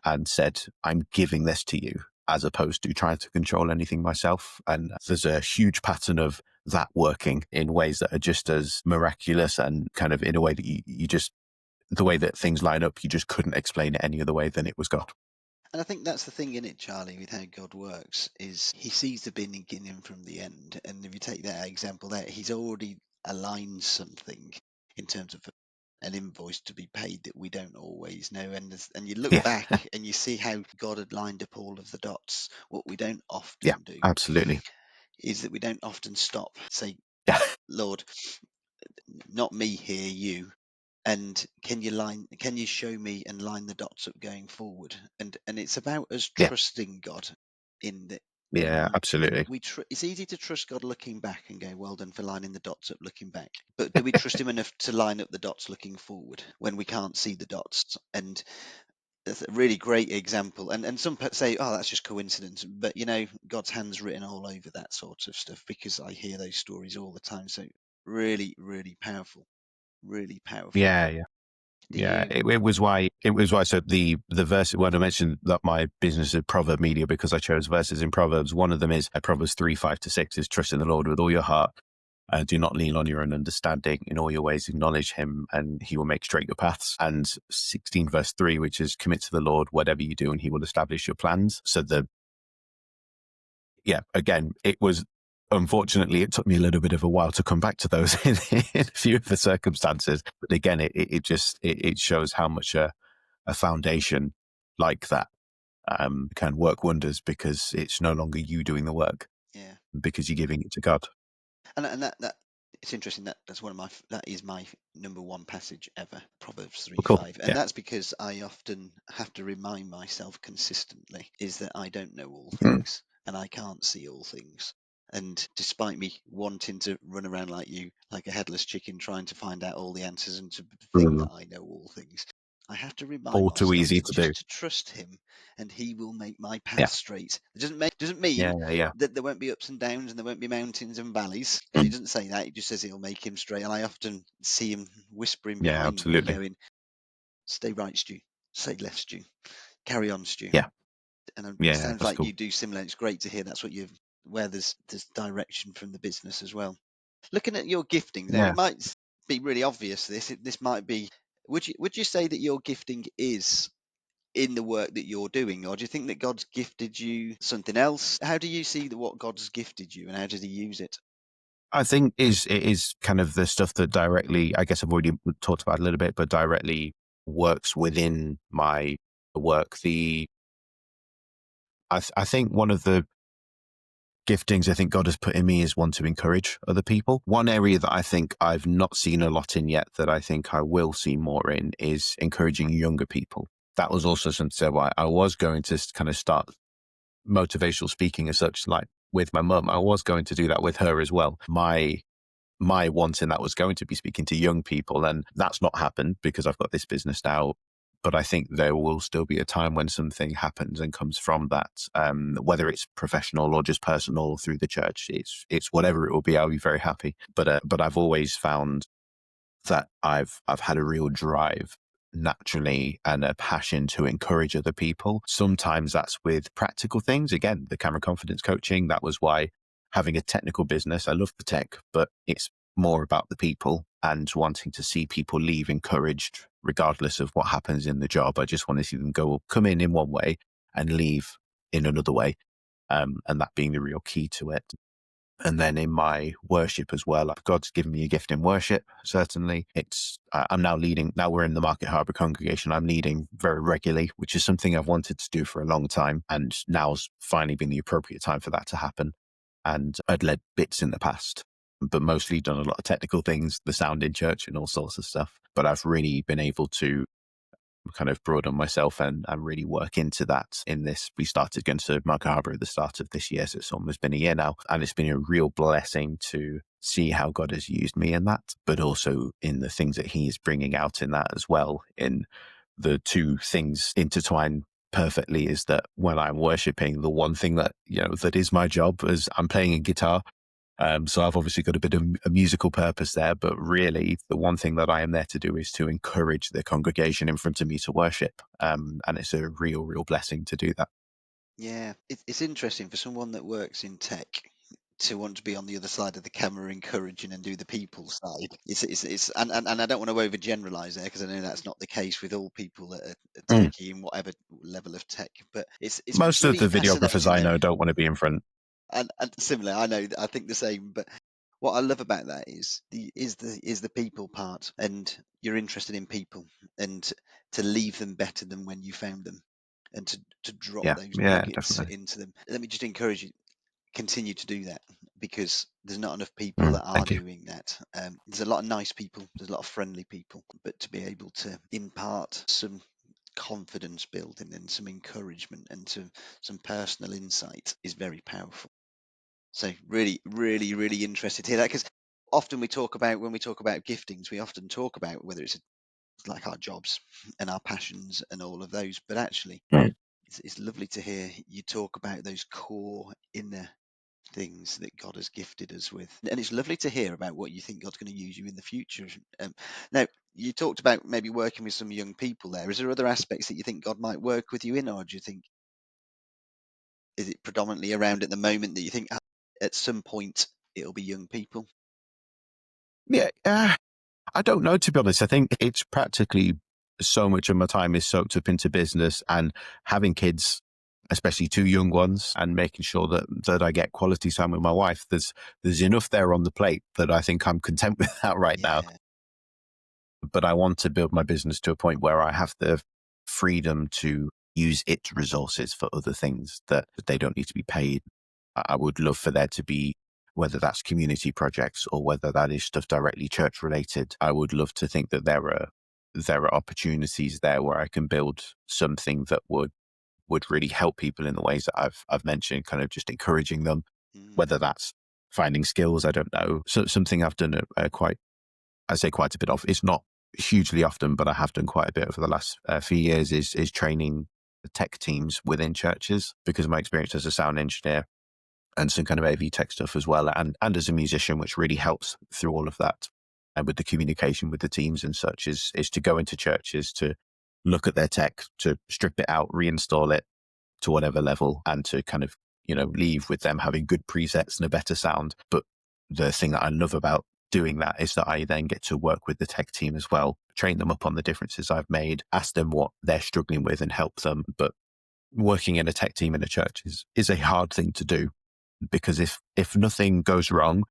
B: and said, I'm giving this to you, as opposed to trying to control anything myself. And there's a huge pattern of that working in ways that are just as miraculous, and kind of in a way that you just, the way that things line up, you just couldn't explain it any other way than it was God.
A: And I think that's the thing in it, Charlie, with how God works, is he sees the beginning from the end. And if you take that example there, he's already aligned something in terms of an invoice to be paid that we don't always know. And you look back and you see how God had lined up all of the dots. What we don't often do
B: Absolutely.
A: is that we don't often stop, say,
B: Yeah.
A: Lord, not me here, you. And can you show me and line the dots up going forward? And it's about us
B: Yeah.
A: trusting God in that.
B: Yeah, absolutely.
A: It's easy to trust God looking back and go, well done for lining the dots up looking back. But do we trust him enough to line up the dots looking forward when we can't see the dots? And that's a really great example. And some say, oh, that's just coincidence. But, God's hand's written all over that sort of stuff, because I hear those stories all the time. So really, really powerful. Really powerful.
B: Yeah. It was why. So the verse, when I mentioned that my business is Proverb Media, because I chose verses in Proverbs. One of them is Proverbs 3:5-6 is trust in the Lord with all your heart. Do not lean on your own understanding. In all your ways acknowledge him, and he will make straight your paths. And 16 verse 3, which is commit to the Lord whatever you do, and he will establish your plans. So again, it was, unfortunately, it took me a little bit of a while to come back to those in a few of the circumstances. But again, it shows how much a foundation like that can work wonders, because it's no longer you doing the work, because you're giving it to God.
A: And that it's interesting, that is my number one passage ever, Proverbs 3:5.
B: Cool.
A: And that's because I often have to remind myself consistently is that I don't know all things and I can't see all things. And despite me wanting to run around like you, like a headless chicken, trying to find out all the answers and to think that I know all things, I have to remind
B: All too
A: myself
B: easy to do.
A: to trust him, and he will make my path straight. It doesn't mean that there won't be ups and downs and there won't be mountains and valleys. He doesn't say that. He just says he'll make him straight. And I often see him whispering behind me, going, "Stay right, Stu. Stay left, Stu. Carry on, Stu." And it sounds like
B: cool.
A: you do similar. It's great to hear that's what where there's direction from the business as well. Looking at your gifting, now it might be really obvious. This might be. Would you say that your gifting is in the work that you're doing, or do you think that God's gifted you something else? How do you see what God's gifted you, and how does he use it?
B: I think it is kind of the stuff that directly, I guess I've already talked about a little bit, but directly works within my work. I think one of the giftings I think God has put in me is one to encourage other people. One area that I think I've not seen a lot in yet that I think I will see more in is encouraging younger people. That was also something why I was going to kind of start motivational speaking as such, like with my mum. I was going to do that with her as well. My want in that was going to be speaking to young people, and that's not happened because I've got this business now. But I think there will still be a time when something happens and comes from that, whether it's professional or just personal through the church. It's whatever it will be. I'll be very happy. But I've always found that I've had a real drive naturally and a passion to encourage other people. Sometimes that's with practical things. Again, the camera confidence coaching, that was why having a technical business, I love the tech, but it's more about the people and wanting to see people leave encouraged regardless of what happens in the job. I just want to see them come in one way and leave in another way. And that being the real key to it. And then in my worship as well, God's given me a gift in worship. Certainly, I'm now leading. Now we're in the Market Harbour congregation. I'm leading very regularly, which is something I've wanted to do for a long time, and now's finally been the appropriate time for that to happen. And I'd led bits in the past, but mostly done a lot of technical things, the sound in church and all sorts of stuff. But I've really been able to kind of broaden myself and really work into that in this. We started going to Market Harbour at the start of this year, so it's almost been a year now. And it's been a real blessing to see how God has used me in that, but also in the things that he is bringing out in that as well, in the two things intertwine perfectly is that when I'm worshiping, the one thing that, that is my job is I'm playing a guitar. So I've obviously got a bit of a musical purpose there, but really the one thing that I am there to do is to encourage the congregation in front of me to worship. And it's a real blessing to do that.
A: Yeah, it's interesting for someone that works in tech to want to be on the other side of the camera, encouraging and do the people side. It's and I don't want to overgeneralize there because I know that's not the case with all people that are
B: Mm.
A: techie in whatever level of tech. But it's
B: Most of
A: bloody
B: the videographers
A: fascinating
B: I
A: though,
B: know don't want to be in front.
A: and similar. I know, I think the same. But what I love about that is the people part, and you're interested in people, and to leave them better than when you found them, and to drop
B: Yeah,
A: those
B: yeah,
A: nuggets
B: definitely.
A: into them. Let me just encourage you, continue to do that, because there's not enough people
B: Mm,
A: that are
B: thank you.
A: doing that. There's a lot of nice people, there's a lot of friendly people, but to be able to impart some confidence building and some encouragement and some personal insight is very powerful. So really interested to hear that, because often when we talk about giftings, we often talk about whether it's like our jobs and our passions and all of those, but actually
B: Mm.
A: it's lovely to hear you talk about those core inner things that God has gifted us with. And it's lovely to hear about what you think God's going to use you in the future. Now, you talked about maybe working with some young people there. Is there other aspects that you think God might work with you in, or do you think, is it predominantly around at the moment that you think, at some point it'll be young people?
B: Yeah, I don't know, to be honest. I think it's practically so much of my time is soaked up into business and having kids, especially two young ones, and making sure that I get quality time with my wife. There's enough there on the plate that I think I'm content with that right now.
A: Yeah.
B: But I want to build my business to a point where I have the freedom to use its resources for other things that they don't need to be paid. I would love for there to be, whether that's community projects or whether that is stuff directly church related. I would love to think that there are opportunities there where I can build something that would really help people in the ways that I've mentioned, kind of just encouraging them,
A: Mm,
B: whether that's finding skills, I don't know. So something I've done I say quite a bit of. It's not hugely often, but I have done quite a bit over the last few years. Is training the tech teams within churches, because of my experience as a sound engineer and some kind of AV tech stuff as well, and as a musician, which really helps through all of that. And with the communication with the teams and such, is to go into churches to look at their tech, to strip it out, reinstall it to whatever level, and to kind of leave with them having good presets and a better sound. But the thing that I love about doing that is that I then get to work with the tech team as well, train them up on the differences I've made, ask them what they're struggling with and help them. But working in a tech team in a church is a hard thing to do, because if nothing goes wrong,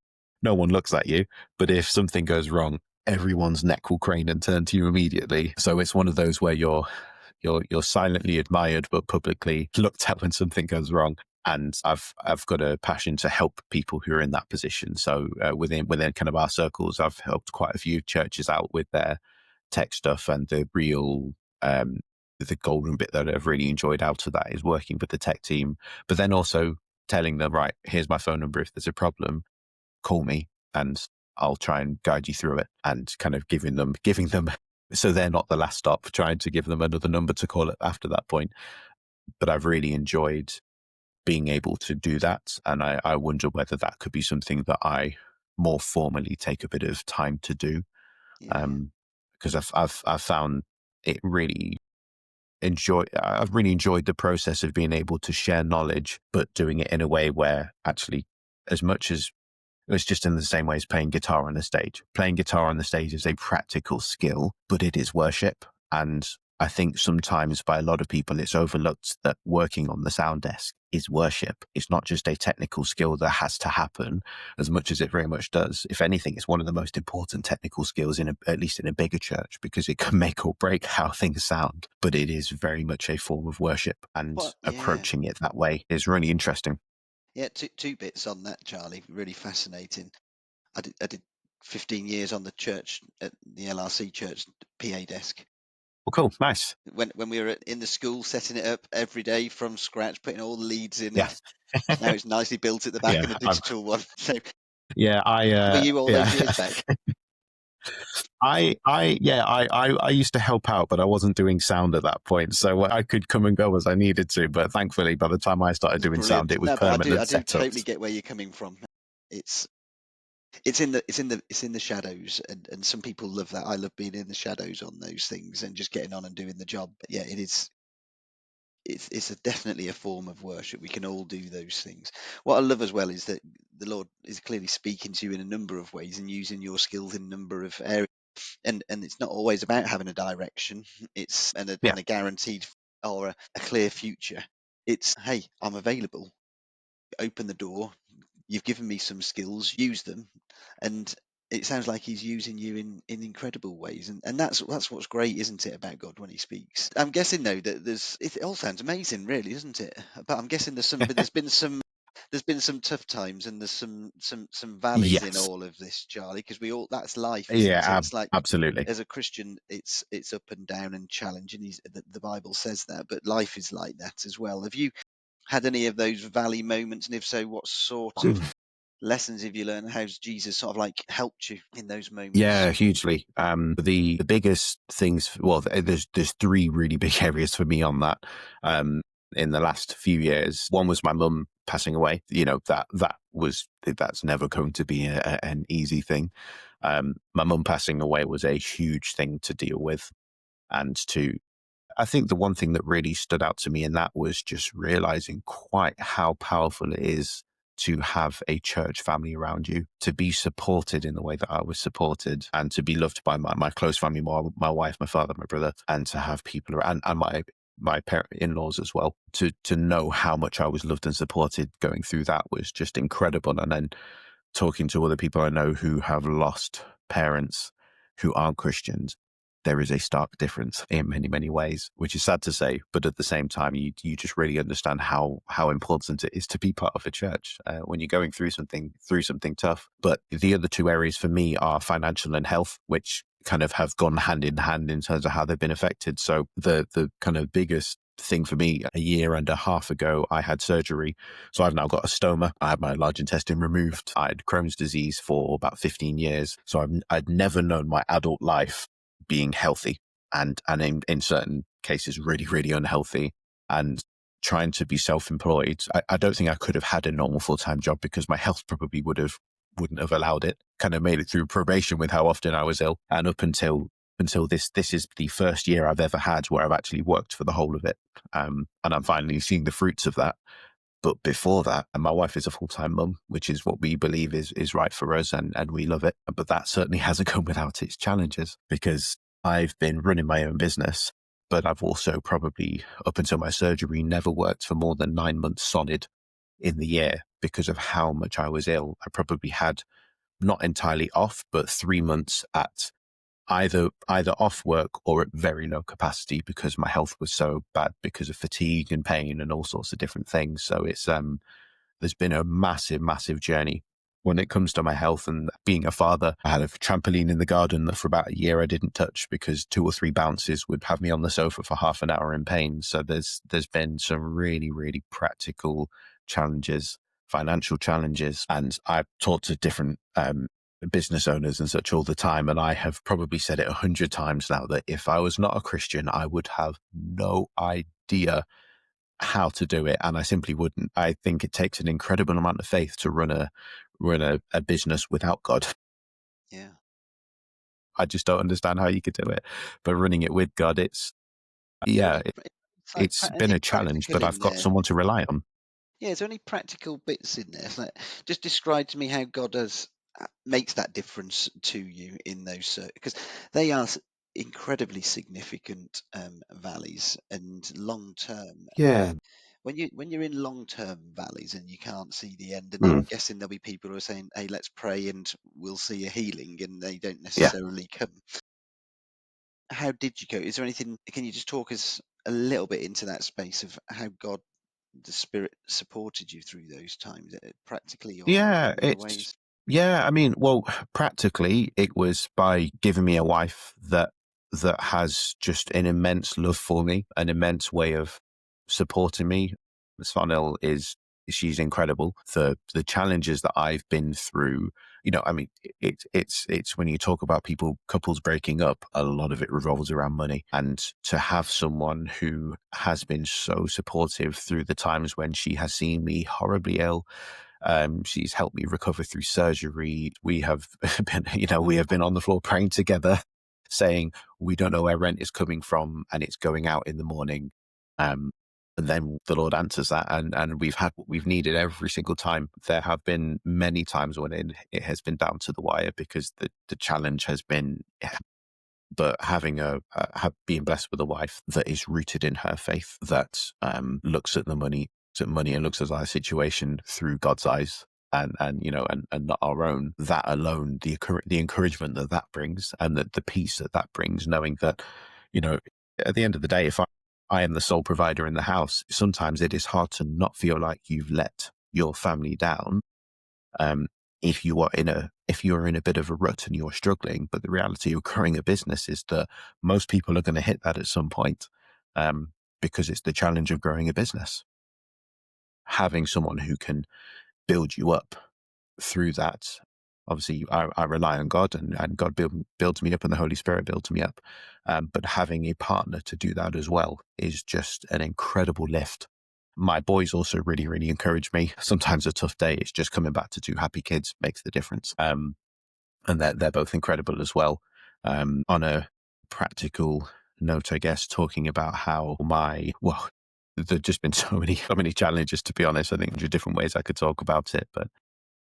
B: no one looks at you. But if something goes wrong, everyone's neck will crane and turn to you immediately. So it's one of those where you're silently admired but publicly looked at when something goes wrong. And I've got a passion to help people who are in that position. So within kind of our circles, I've helped quite a few churches out with their tech stuff, and um, the golden bit that I've really enjoyed out of that is working with the tech team, but then also telling them, right, here's my phone number. If there's a problem, call me and I'll try and guide you through it, and kind of giving them so they're not the last stop, trying to give them another number to call it after that point. But I've really enjoyed being able to do that. And I wonder whether that could be something that I more formally take a bit of time to do.
A: yeah.
B: Because I've found it really I've really enjoyed the process of being able to share knowledge, but doing it in a way where actually, as much as it's just in the same way as playing guitar on the stage. Playing guitar on the stage is a practical skill, but it is worship. And I think sometimes by a lot of people, it's overlooked that working on the sound desk is worship. It's not just a technical skill that has to happen, as much as it very much does. If anything, it's one of the most important technical skills at least in a bigger church, because it can make or break how things sound. But it is very much a form of worship, and
A: What? Yeah.
B: approaching it that way is really interesting.
A: Yeah. Two bits on that, Charlie. Really fascinating. I did 15 years on the church at the LRC church PA desk.
B: Well, cool. Nice.
A: When we were in the school setting it up every day from scratch, putting all the leads in,
B: Yeah.
A: and now it's nicely built at the back
B: Yeah,
A: and a digital one. So
B: yeah,
A: were you all
B: yeah,
A: those years back?
B: I used to help out, but I wasn't doing sound at that point, so I could come and go as I needed to. But thankfully, by the time I started doing
A: Brilliant.
B: sound, it was
A: No, but I
B: permanent
A: do totally
B: setups.
A: get where you're coming from. It's it's in the shadows, and some people love that. I love being in the shadows on those things and just getting on and doing the job. But yeah, it is. It's definitely a form of worship. We can all do those things. What I love as well is that the Lord is clearly speaking to you in a number of ways and using your skills in a number of areas. And it's not always about having a direction. It's
B: Yeah.
A: and a guaranteed or a clear future. It's hey, I'm available. Open the door. You've given me some skills. Use them, and it sounds like he's using you in incredible ways, and that's what's great, isn't it, about God when he speaks? I'm guessing though that it all sounds amazing, really, doesn't it? But I'm guessing there's been some tough times and there's some valleys in
B: Yes.
A: all of this, Charlie, because we all that's life,
B: Yeah.
A: isn't it? It's like
B: Absolutely.
A: as a Christian, it's up and down and challenging. The Bible says that, but life is like that as well. Have you had any of those valley moments, and if so, what sort of lessons have you learned? How's Jesus sort of like helped you in those moments?
B: Yeah, hugely. The biggest things, well, there's three really big areas for me on that. Um, in the last few years, one was my mum passing away. You know, that's never going to be an easy thing. My mum passing away was a huge thing to deal with, and to I think the one thing that really stood out to me in that was just realizing quite how powerful it is to have a church family around you, to be supported in the way that I was supported, and to be loved by my close family, my wife, my father, my brother, and to have people around, and my parent in-laws as well, to know how much I was loved and supported going through that was just incredible. And then talking to other people I know who have lost parents who aren't Christians, there is a stark difference in many, many ways, which is sad to say. But at the same time, you just really understand how important it is to be part of a church when you're going through something tough. But the other two areas for me are financial and health, which kind of have gone hand in hand in terms of how they've been affected. So the kind of biggest thing for me, a year and a half ago, I had surgery. So I've now got a stoma. I had my large intestine removed. I had Crohn's disease for about 15 years. So I'd never known my adult life being healthy, and in certain cases really, really unhealthy, and trying to be self-employed. I don't think I could have had a normal full-time job because my health probably wouldn't have allowed it. Kind of made it through probation with how often I was ill, and up until this is the first year I've ever had where I've actually worked for the whole of it. And I'm finally seeing the fruits of that. But before that, and my wife is a full-time mum, which is what we believe is right for us, and we love it. But that certainly hasn't come without its challenges, because I've been running my own business, but I've also probably, up until my surgery, never worked for more than 9 months solid in the year because of how much I was ill. I probably had not entirely off, but 3 months at either off work or at very low capacity because my health was so bad because of fatigue and pain and all sorts of different things. So it's there's been a massive, massive journey when it comes to my health and being a father. I had a trampoline in the garden that for about a year I didn't touch because 2 or 3 bounces would have me on the sofa for half an hour in pain. So there's been some really, really practical challenges, financial challenges. And I've talked to different business owners and such all the time. And I have probably said it 100 times now that if I was not a Christian, I would have no idea how to do it, and I simply wouldn't. I think it takes an incredible amount of faith to run a business without God.
A: Yeah.
B: I just don't understand how you could do it. But running it with God,
A: Is there
B: yeah, it's been
A: anything
B: a challenge,
A: practical
B: but I've
A: in
B: got
A: there?
B: someone to rely on.
A: Yeah, is there any practical bits in there? Just describe to me how God does makes that difference to you in those because they are incredibly significant valleys and long term.
B: Yeah.
A: When you're in long term valleys and you can't see the end, and
B: Mm.
A: I'm guessing there'll be people who are saying, "Hey, let's pray and we'll see a healing," and they don't
B: Yeah.
A: necessarily come. How did you go? Is there anything? Can you just talk us a little bit into that space of how God, the Spirit, supported you through those times, practically or
B: Yeah.
A: in other ways?
B: I mean, well, practically, it was by giving me a wife that has just an immense love for me, an immense way of supporting me. Svanil is she's incredible. The challenges that I've been through, I mean, it's when you talk about couples breaking up, a lot of it revolves around money. And to have someone who has been so supportive through the times when she has seen me horribly ill, she's helped me recover through surgery. We have been on the floor praying together, saying we don't know where rent is coming from, and it's going out in the morning. And then the Lord answers that, and we've had what we've needed every single time. There have been many times when it has been down to the wire because the challenge has been, but having being blessed with a wife that is rooted in her faith, that looks at money and looks at our situation through God's eyes, and not our own. That alone, the encouragement that brings, and the peace that brings, knowing that, at the end of the day, if I am the sole provider in the house, sometimes it is hard to not feel like you've let your family down. If you're in a bit of a rut and you're struggling, but the reality of growing a business is that most people are going to hit that at some point, because it's the challenge of growing a business. Having someone who can build you up through that. Obviously, I rely on God, and God builds me up, and the Holy Spirit builds me up. But having a partner to do that as well is just an incredible lift. My boys also really, really encourage me. Sometimes a tough day, it's just coming back to two happy kids makes the difference. And they're both incredible as well. On a practical note, I guess, talking about how there's just been so many challenges, to be honest. I think there's different ways I could talk about it, but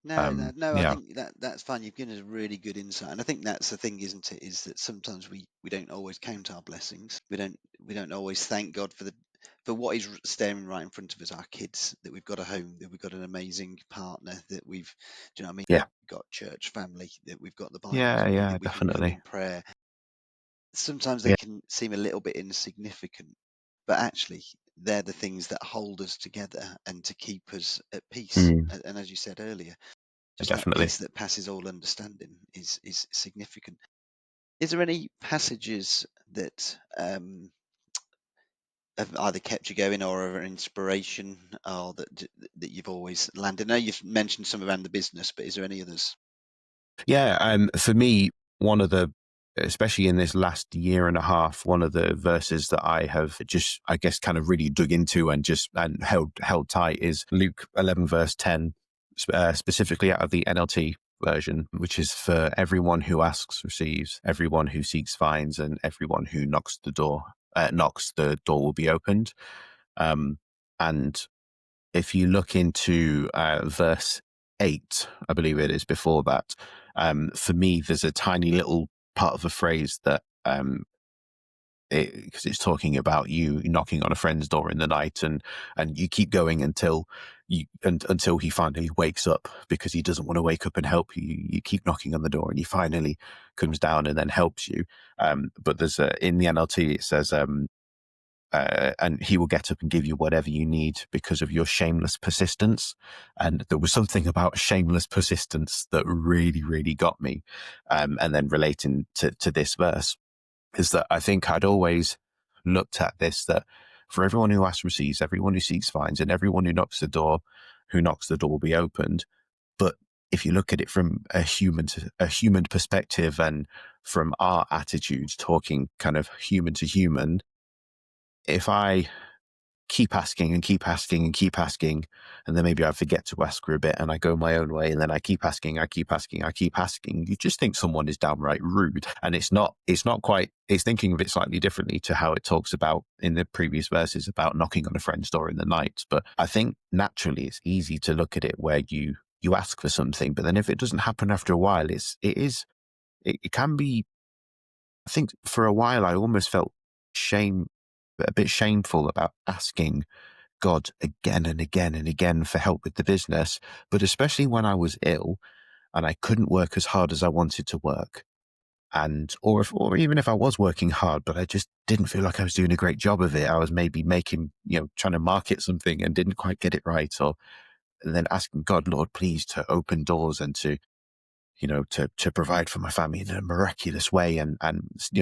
A: No, I
B: yeah,
A: think that's fine. You've given us really good insight, and I think that's the thing, isn't it? Is that sometimes we don't always count our blessings. We don't always thank God for what is staring right in front of us, our kids, that we've got a home, that we've got an amazing partner, that do you know what I mean?
B: yeah,
A: Got church family, that we've got the Bible community,
B: yeah,
A: that we can come
B: definitely.
A: in prayer. Sometimes they
B: Yeah,
A: can seem a little bit insignificant, but actually they're the things that hold us together and to keep us at peace.
B: mm,
A: And as you said earlier, just that
B: definitely.
A: peace that passes all understanding is significant. Is there any passages that have either kept you going or are an inspiration, or that you've always landed? I know you've mentioned some around the business, but is there any others?
B: Yeah, for me, one of the, especially in this last year and a half, one of the verses that I have just, I guess, kind of really dug into and held tight is Luke 11 verse 10, specifically out of the NLT version, which is, for everyone who asks receives, everyone who seeks finds, and everyone who knocks, the door will be opened. And if you look into verse 8, I believe it is, before that, for me, there's a tiny little part of a phrase that, because it's talking about you knocking on a friend's door in the night, and you keep going until he finally wakes up, because he doesn't want to wake up and help you. You keep knocking on the door, and he finally comes down and then helps you. But there's in the NLT, it says, and he will get up and give you whatever you need because of your shameless persistence. And there was something about shameless persistence that really, really got me. And then relating to this verse is that I think I'd always looked at this, that for everyone who asks receives, everyone who seeks finds, and everyone who knocks the door will be opened. But if you look at it from a human perspective, and from our attitudes, talking kind of human to human, if I keep asking and keep asking and keep asking, and then maybe I forget to ask for a bit and I go my own way, and then I keep asking, you just think someone is downright rude. And it's thinking of it slightly differently to how it talks about in the previous verses about knocking on a friend's door in the night. But I think naturally it's easy to look at it where you ask for something, but then if it doesn't happen after a while, it can be, I think for a while I almost felt a bit shameful about asking God again and again and again for help with the business, but especially when I was ill and I couldn't work as hard as I wanted to work. Or even if I was working hard, but I just didn't feel like I was doing a great job of it. I was maybe trying to market something and didn't quite get it right. And then asking God, Lord, please to open doors and to to provide for my family in a miraculous way, and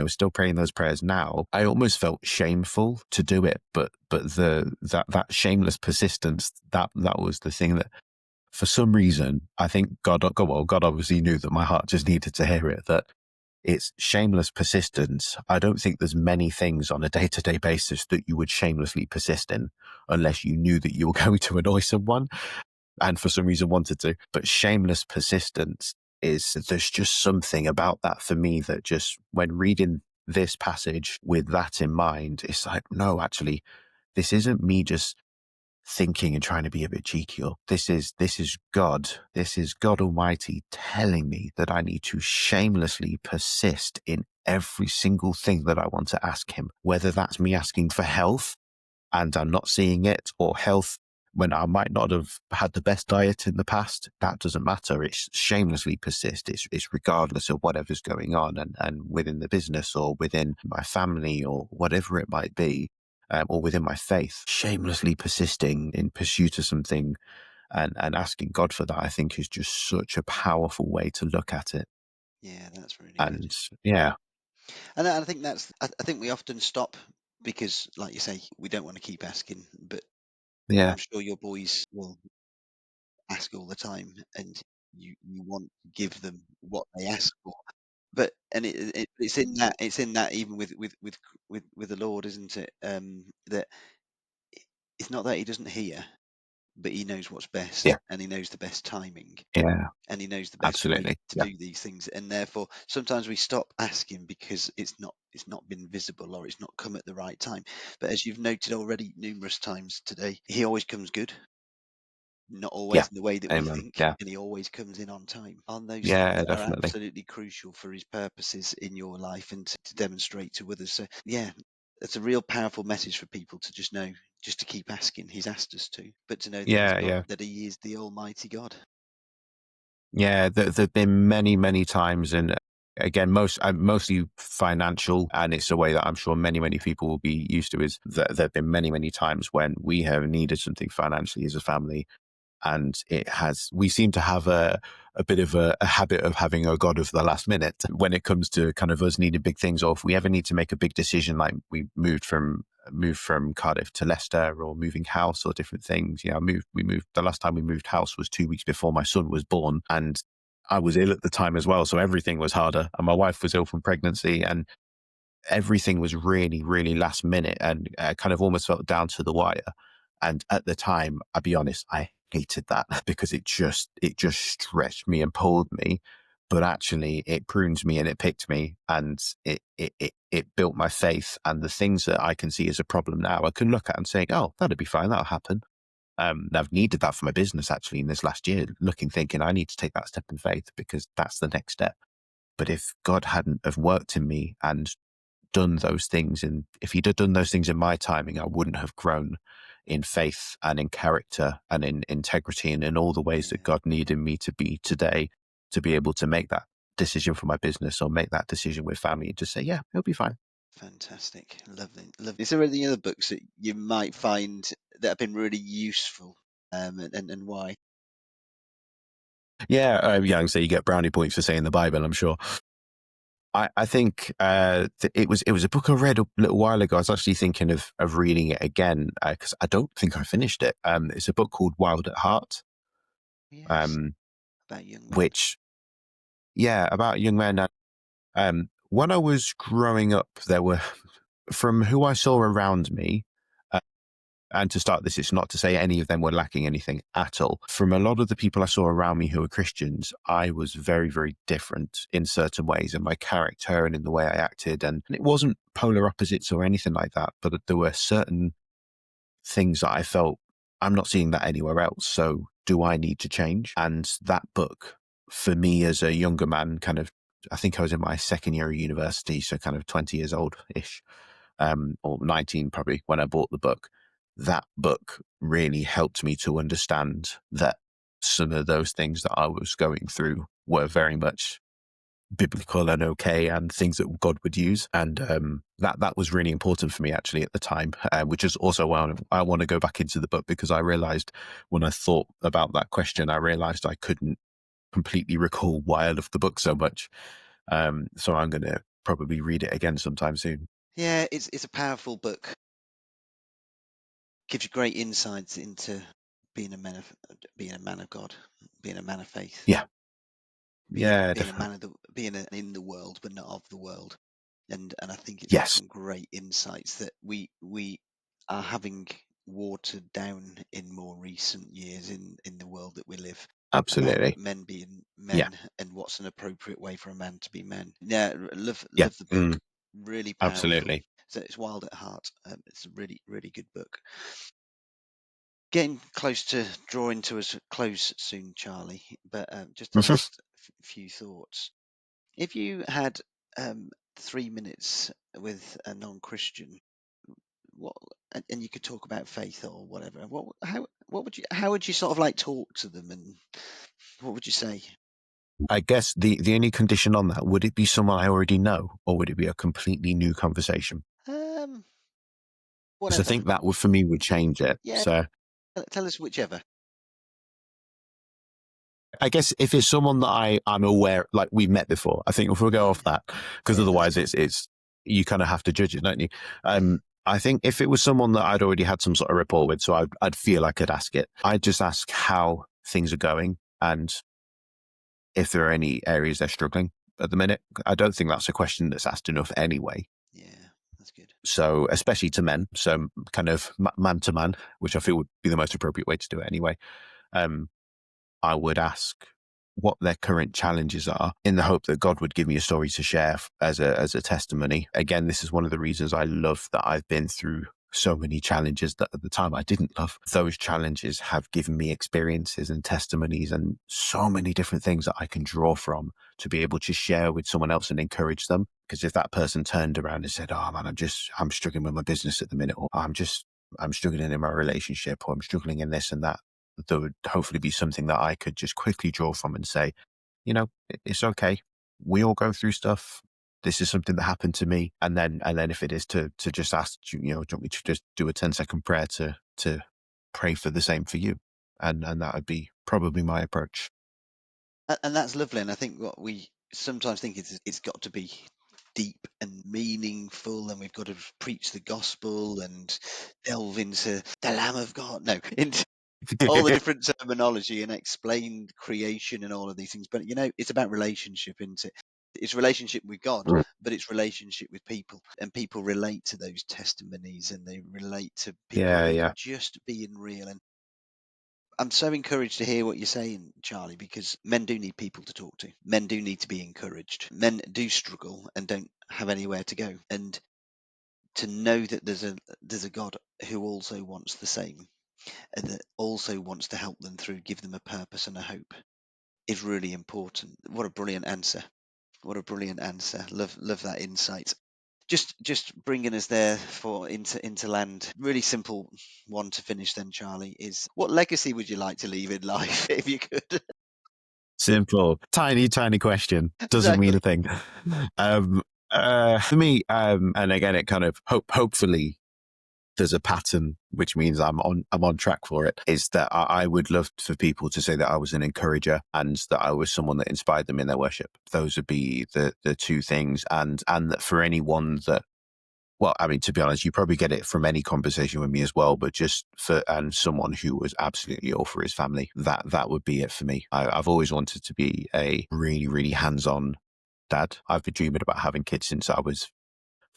B: still praying those prayers now. I almost felt shameful to do it, but that shameless persistence, that was the thing that, for some reason, I think God obviously knew that my heart just needed to hear it, that it's shameless persistence. I don't think there's many things on a day-to-day basis that you would shamelessly persist in unless you knew that you were going to annoy someone and for some reason wanted to. But shameless persistence there's just something about that for me that just, when reading this passage with that in mind, it's like, no, actually, this isn't me just thinking and trying to be a bit cheeky. Or this is God. This is God Almighty telling me that I need to shamelessly persist in every single thing that I want to ask him, whether that's me asking for health and I'm not seeing it, or health when I might not have had the best diet in the past. That doesn't matter. It's shamelessly persist. It's regardless of whatever's going on, and within the business or within my family or whatever it might be, or within my faith, shamelessly persisting in pursuit of something and asking God for that, I think, is just such a powerful way to look at it.
A: Yeah, that's really good.
B: And yeah,
A: And I think I think we often stop because, like you say, we don't want to keep asking. But
B: yeah,
A: I'm sure your boys will ask all the time, and you want to give them what they ask for. But it's in that even with the Lord, isn't it? That it's not that he doesn't hear, but he knows what's best,
B: yeah,
A: and he knows the best timing,
B: yeah,
A: and he knows the best way
B: absolutely.
A: to
B: Yeah,
A: do these things. And therefore, sometimes we stop asking because it's not been visible, or it's not come at the right time. But as you've noted already numerous times today, he always comes good. Not
B: yeah,
A: always in the way that we
B: amen.
A: think,
B: Yeah,
A: and he always comes in on time on those things
B: yeah,
A: that are
B: definitely.
A: absolutely crucial for his purposes in your life, and to demonstrate to others. So yeah, it's a real powerful message for people to just know, just to keep asking. He's asked us to, but to know that
B: Yeah, yeah.
A: that he is the Almighty God.
B: Yeah, there've been many, many times, and again, mostly financial, and it's a way that I'm sure many, many people will be used to. Is that there've been many, many times when we have needed something financially as a family, and we seem to have a bit of a habit of having a God of the last minute when it comes to kind of us needing big things, or if we ever need to make a big decision, like we moved from Cardiff to Leicester, or moving house, or different things. We moved, the last time we moved house was 2 weeks before my son was born, and I was ill at the time as well, so everything was harder, and my wife was ill from pregnancy, and everything was really, really last minute, and kind of almost felt down to the wire. And at the time, I'll be honest, I hated that because it just stretched me and pulled me. But actually, it pruned me and it picked me, and it built my faith. And the things that I can see as a problem now, I can look at and say, "Oh, that'll be fine. That'll happen." And I've needed that for my business actually in this last year, thinking I need to take that step in faith because that's the next step. But if God hadn't have worked in me and done those things, and if he'd have done those things in my timing, I wouldn't have grown in faith and in character and in integrity and in all the ways that
A: Yeah,
B: God needed me to be today, to be able to make that decision for my business or make that decision with family and just say, yeah, it'll be fine.
A: fantastic, lovely, lovely. Is there any other books that you might find that have been really useful, and why?
B: Yeah, so you get brownie points for saying the Bible, I'm sure. I think it was a book I read a little while ago. I was actually thinking of reading it again because I don't think I finished it. It's a book called Wild at Heart,
A: Yes,
B: um,
A: about young men.
B: which, yeah, about young men. When I was growing up, there were, from who I saw around me, uh, and to start this, it's not to say any of them were lacking anything at all. From a lot of the people I saw around me who were Christians, I was very, very different in certain ways, in my character and in the way I acted. And it wasn't polar opposites or anything like that, but there were certain things that I felt, I'm not seeing that anywhere else. So do I need to change? And that book, for me as a younger man, kind of, I think I was in my second year of university, so kind of 20 years old ish, or 19 probably when I bought the book. That book really helped me to understand that some of those things that I was going through were very much biblical and okay, and things that God would use. And that was really important for me actually at the time, which is also why I want to go back into the book, because I realized when I thought about that question, I realized I couldn't completely recall why I love the book so much. So I'm going to probably read it again sometime soon.
A: Yeah, it's a powerful book. Gives you great insights into being a man of God, being a man of faith,
B: Yeah,
A: being
B: yeah,
A: being a
B: definitely.
A: man of in the world but not of the world. And I think it's got
B: Yes,
A: some great insights that we are having watered down in more recent years in the world that we live, about
B: absolutely.
A: men being
B: Yeah,
A: men and what's an appropriate way for a man to be men. Yeah, love
B: yeah,
A: love the book. Really powerful.
B: absolutely.
A: So it's Wild at Heart. It's a really good book. Getting close to drawing to us close soon, Charlie. But just a last few thoughts. If you had 3 minutes with a non-Christian, what, and you could talk about faith or whatever, how would you sort of like talk to them, and what would you say?
B: I guess the only condition on that, would it be someone I already know, or would it be a completely new conversation?
A: Um,
B: Because I
A: Whatever.
B: think that would, for me, would change it.
A: Yeah,
B: So
A: tell us whichever.
B: I guess if it's someone that I'm aware, like we've met before, I think if we go
A: Yeah,
B: off that, because
A: yeah, that's
B: otherwise
A: fine.
B: it's you kind of have to judge it, don't you? I think if it was someone that I'd already had some sort of rapport with, so I'd feel I could ask it. I'd just ask how things are going and if there are any areas they're struggling at the minute. I don't think that's a question that's asked enough anyway.
A: Yeah, that's good.
B: So especially to men, so kind of man to man, which I feel would be the most appropriate way to do it anyway. Um, I would ask what their current challenges are in the hope that God would give me a story to share as a testimony. Again, this is one of the reasons I love that I've been through so many challenges that at the time I didn't love. Those challenges have given me experiences and testimonies and so many different things that I can draw from to be able to share with someone else and encourage them. Because if that person turned around and said, "Oh man, I'm struggling with my business at the minute," or I'm struggling in my relationship, or I'm struggling in this and that, there would hopefully be something that I could just quickly draw from and say, it's okay. We all go through stuff. This is something that happened to me. And then if it is to just ask, do you want me to just do a 10-second prayer to pray for the same for you? And that would be probably my approach.
A: And that's lovely. And I think what we sometimes think is it's got to be deep and meaningful, and we've got to preach the gospel and delve into the Lamb of God. No, into all the different terminology and explain creation and all of these things. But it's about relationship, isn't it? It's relationship with God, but it's relationship with people, and people relate to those testimonies, and they relate to people
B: Yeah,
A: who are
B: yeah.
A: just being real. And I'm so encouraged to hear what you're saying, Charlie, because men do need people to talk to. Men do need to be encouraged. Men do struggle and don't have anywhere to go. And to know that there's a God who also wants the same, and that also wants to help them through, give them a purpose and a hope, is really important. What a brilliant answer. What a brilliant answer. Love that insight. Just bringing us there for into land. Really simple one to finish then, Charlie, is what legacy would you like to leave in life if you could?
B: Simple, tiny, tiny question. Doesn't mean
A: Exactly.
B: a thing. Um, for me, and again, it kind of hopefully there's a pattern, which means I'm on track for it, is that I would love for people to say that I was an encourager and that I was someone that inspired them in their worship. Those would be the two things. And that for anyone that, well, I mean, to be honest, you probably get it from any conversation with me as well, but just and someone who was absolutely all for his family, that would be it for me. I've always wanted to be a really, really hands-on dad. I've been dreaming about having kids since I was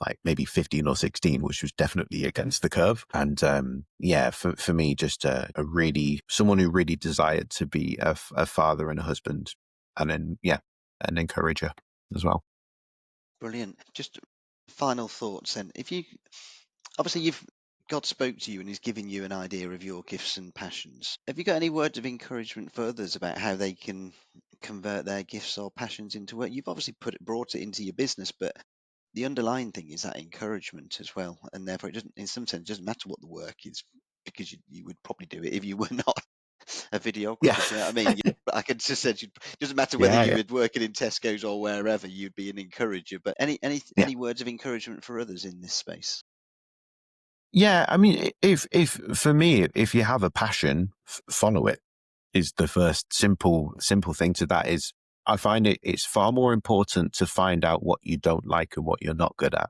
B: like maybe 15 or 16, which was definitely against the curve. And yeah, for me, just a really, someone who really desired to be a father and a husband, and then, yeah, an encourager as well.
A: Brilliant. Just final thoughts then. If you obviously you've God spoke to you and he's given you an idea of your gifts and passions. Have you got any words of encouragement for others about how they can convert their gifts or passions into work? You've obviously brought it into your business, but the underlying thing is that encouragement as well, and therefore it doesn't, in some sense, it doesn't matter what the work is, because you would probably do it if you were not a
B: Yeah.
A: videographer. Do you know what I mean? I could just said it doesn't matter whether
B: Yeah,
A: you
B: yeah.
A: were working in Tesco's or wherever, you'd be an encourager. But
B: Yeah.
A: any words of encouragement for others in this space?
B: Yeah, I mean, if for me, if you have a passion, follow it. is the first simple thing to that. Is I find it's far more important to find out what you don't like and what you're not good at,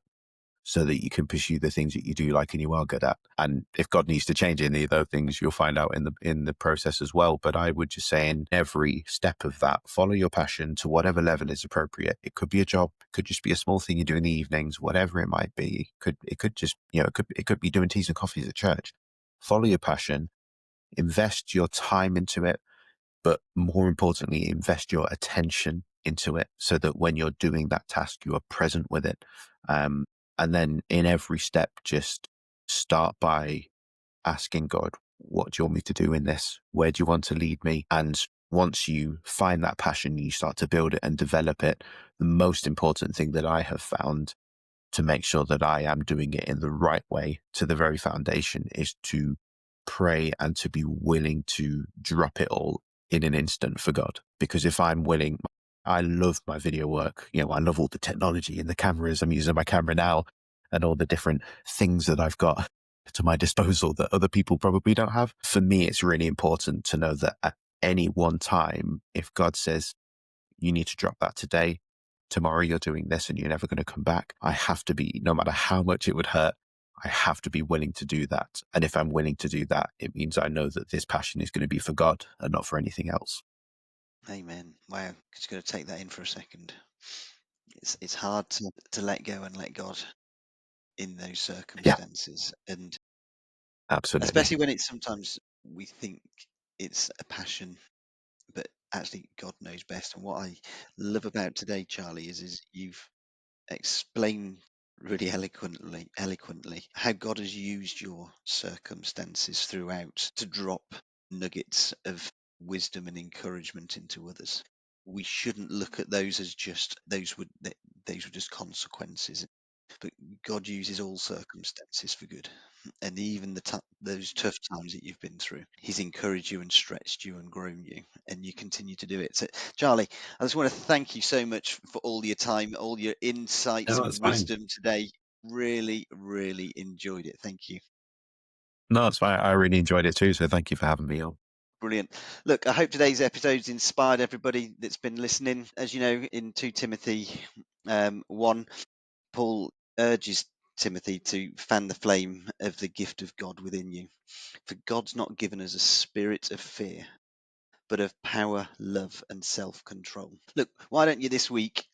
B: so that you can pursue the things that you do like and you are good at. And if God needs to change any of those things, you'll find out in the process as well. But I would just say in every step of that, follow your passion to whatever level is appropriate. It could be a job, it could just be a small thing you do in the evenings, whatever it might be. It could just, it could be doing teas and coffees at church. Follow your passion, invest your time into it, but more importantly, invest your attention into it so that when you're doing that task, you are present with it. And then in every step, just start by asking God, what do you want me to do in this? Where do you want to lead me? And once you find that passion, you start to build it and develop it. The most important thing that I have found to make sure that I am doing it in the right way to the very foundation is to pray and to be willing to drop it all in an instant for God. Because if I'm willing, I love my video work. I love all the technology and the cameras. I'm using my camera now and all the different things that I've got to my disposal that other people probably don't have. For me, it's really important to know that at any one time, if God says, you need to drop that today, tomorrow you're doing this and you're never going to come back, I have to be, no matter how much it would hurt, I have to be willing to do that. And if I'm willing to do that, it means I know that this passion is going to be for God and not for anything else.
A: Amen. Wow. Just going to take that in for a second. It's hard to let go and let God in those
B: Yeah,
A: circumstances, and
B: absolutely.
A: especially when it's sometimes we think it's a passion, but actually God knows best. And what I love about today, Charlie, is you've explained really eloquently how God has used your circumstances throughout to drop nuggets of wisdom and encouragement into others. We shouldn't look at those as just those were just consequences, but God uses all circumstances for good. And even those tough times that you've been through, He's encouraged you and stretched you and grown you, and you continue to do it. So, Charlie, I just want to thank you so much for all your time, all your insights
B: No,
A: and
B: it's fine.
A: wisdom today. Really, really enjoyed it. Thank you.
B: No, it's fine. I really enjoyed it too. So thank you for having me on.
A: Brilliant. Look, I hope today's episode's inspired everybody that's been listening. As you know, in 2 Timothy 1, Paul urges Timothy to fan the flame of the gift of God within you. For God's not given us a spirit of fear, but of power, love, and self control. Look, why don't you this week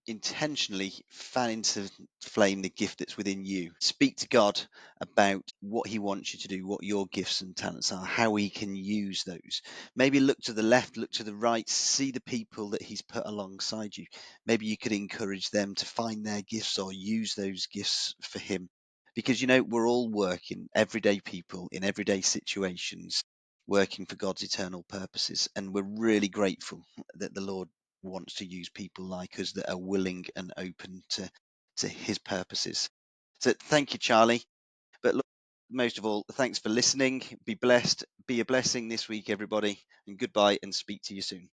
A: intentionally fan into flame the gift that's within you? Speak to God about what He wants you to do, what your gifts and talents are, how He can use those. Maybe look to the left, look to the right, see the people that He's put alongside you. Maybe you could encourage them to find their gifts or use those gifts for Him. Because, we're all working, everyday people in everyday situations, working for God's eternal purposes. And we're really grateful that the Lord wants to use people like us that are willing and open to His purposes. So thank you, Charlie. But look, most of all, thanks for listening. Be blessed. Be a blessing this week, everybody. And goodbye, and speak to you soon.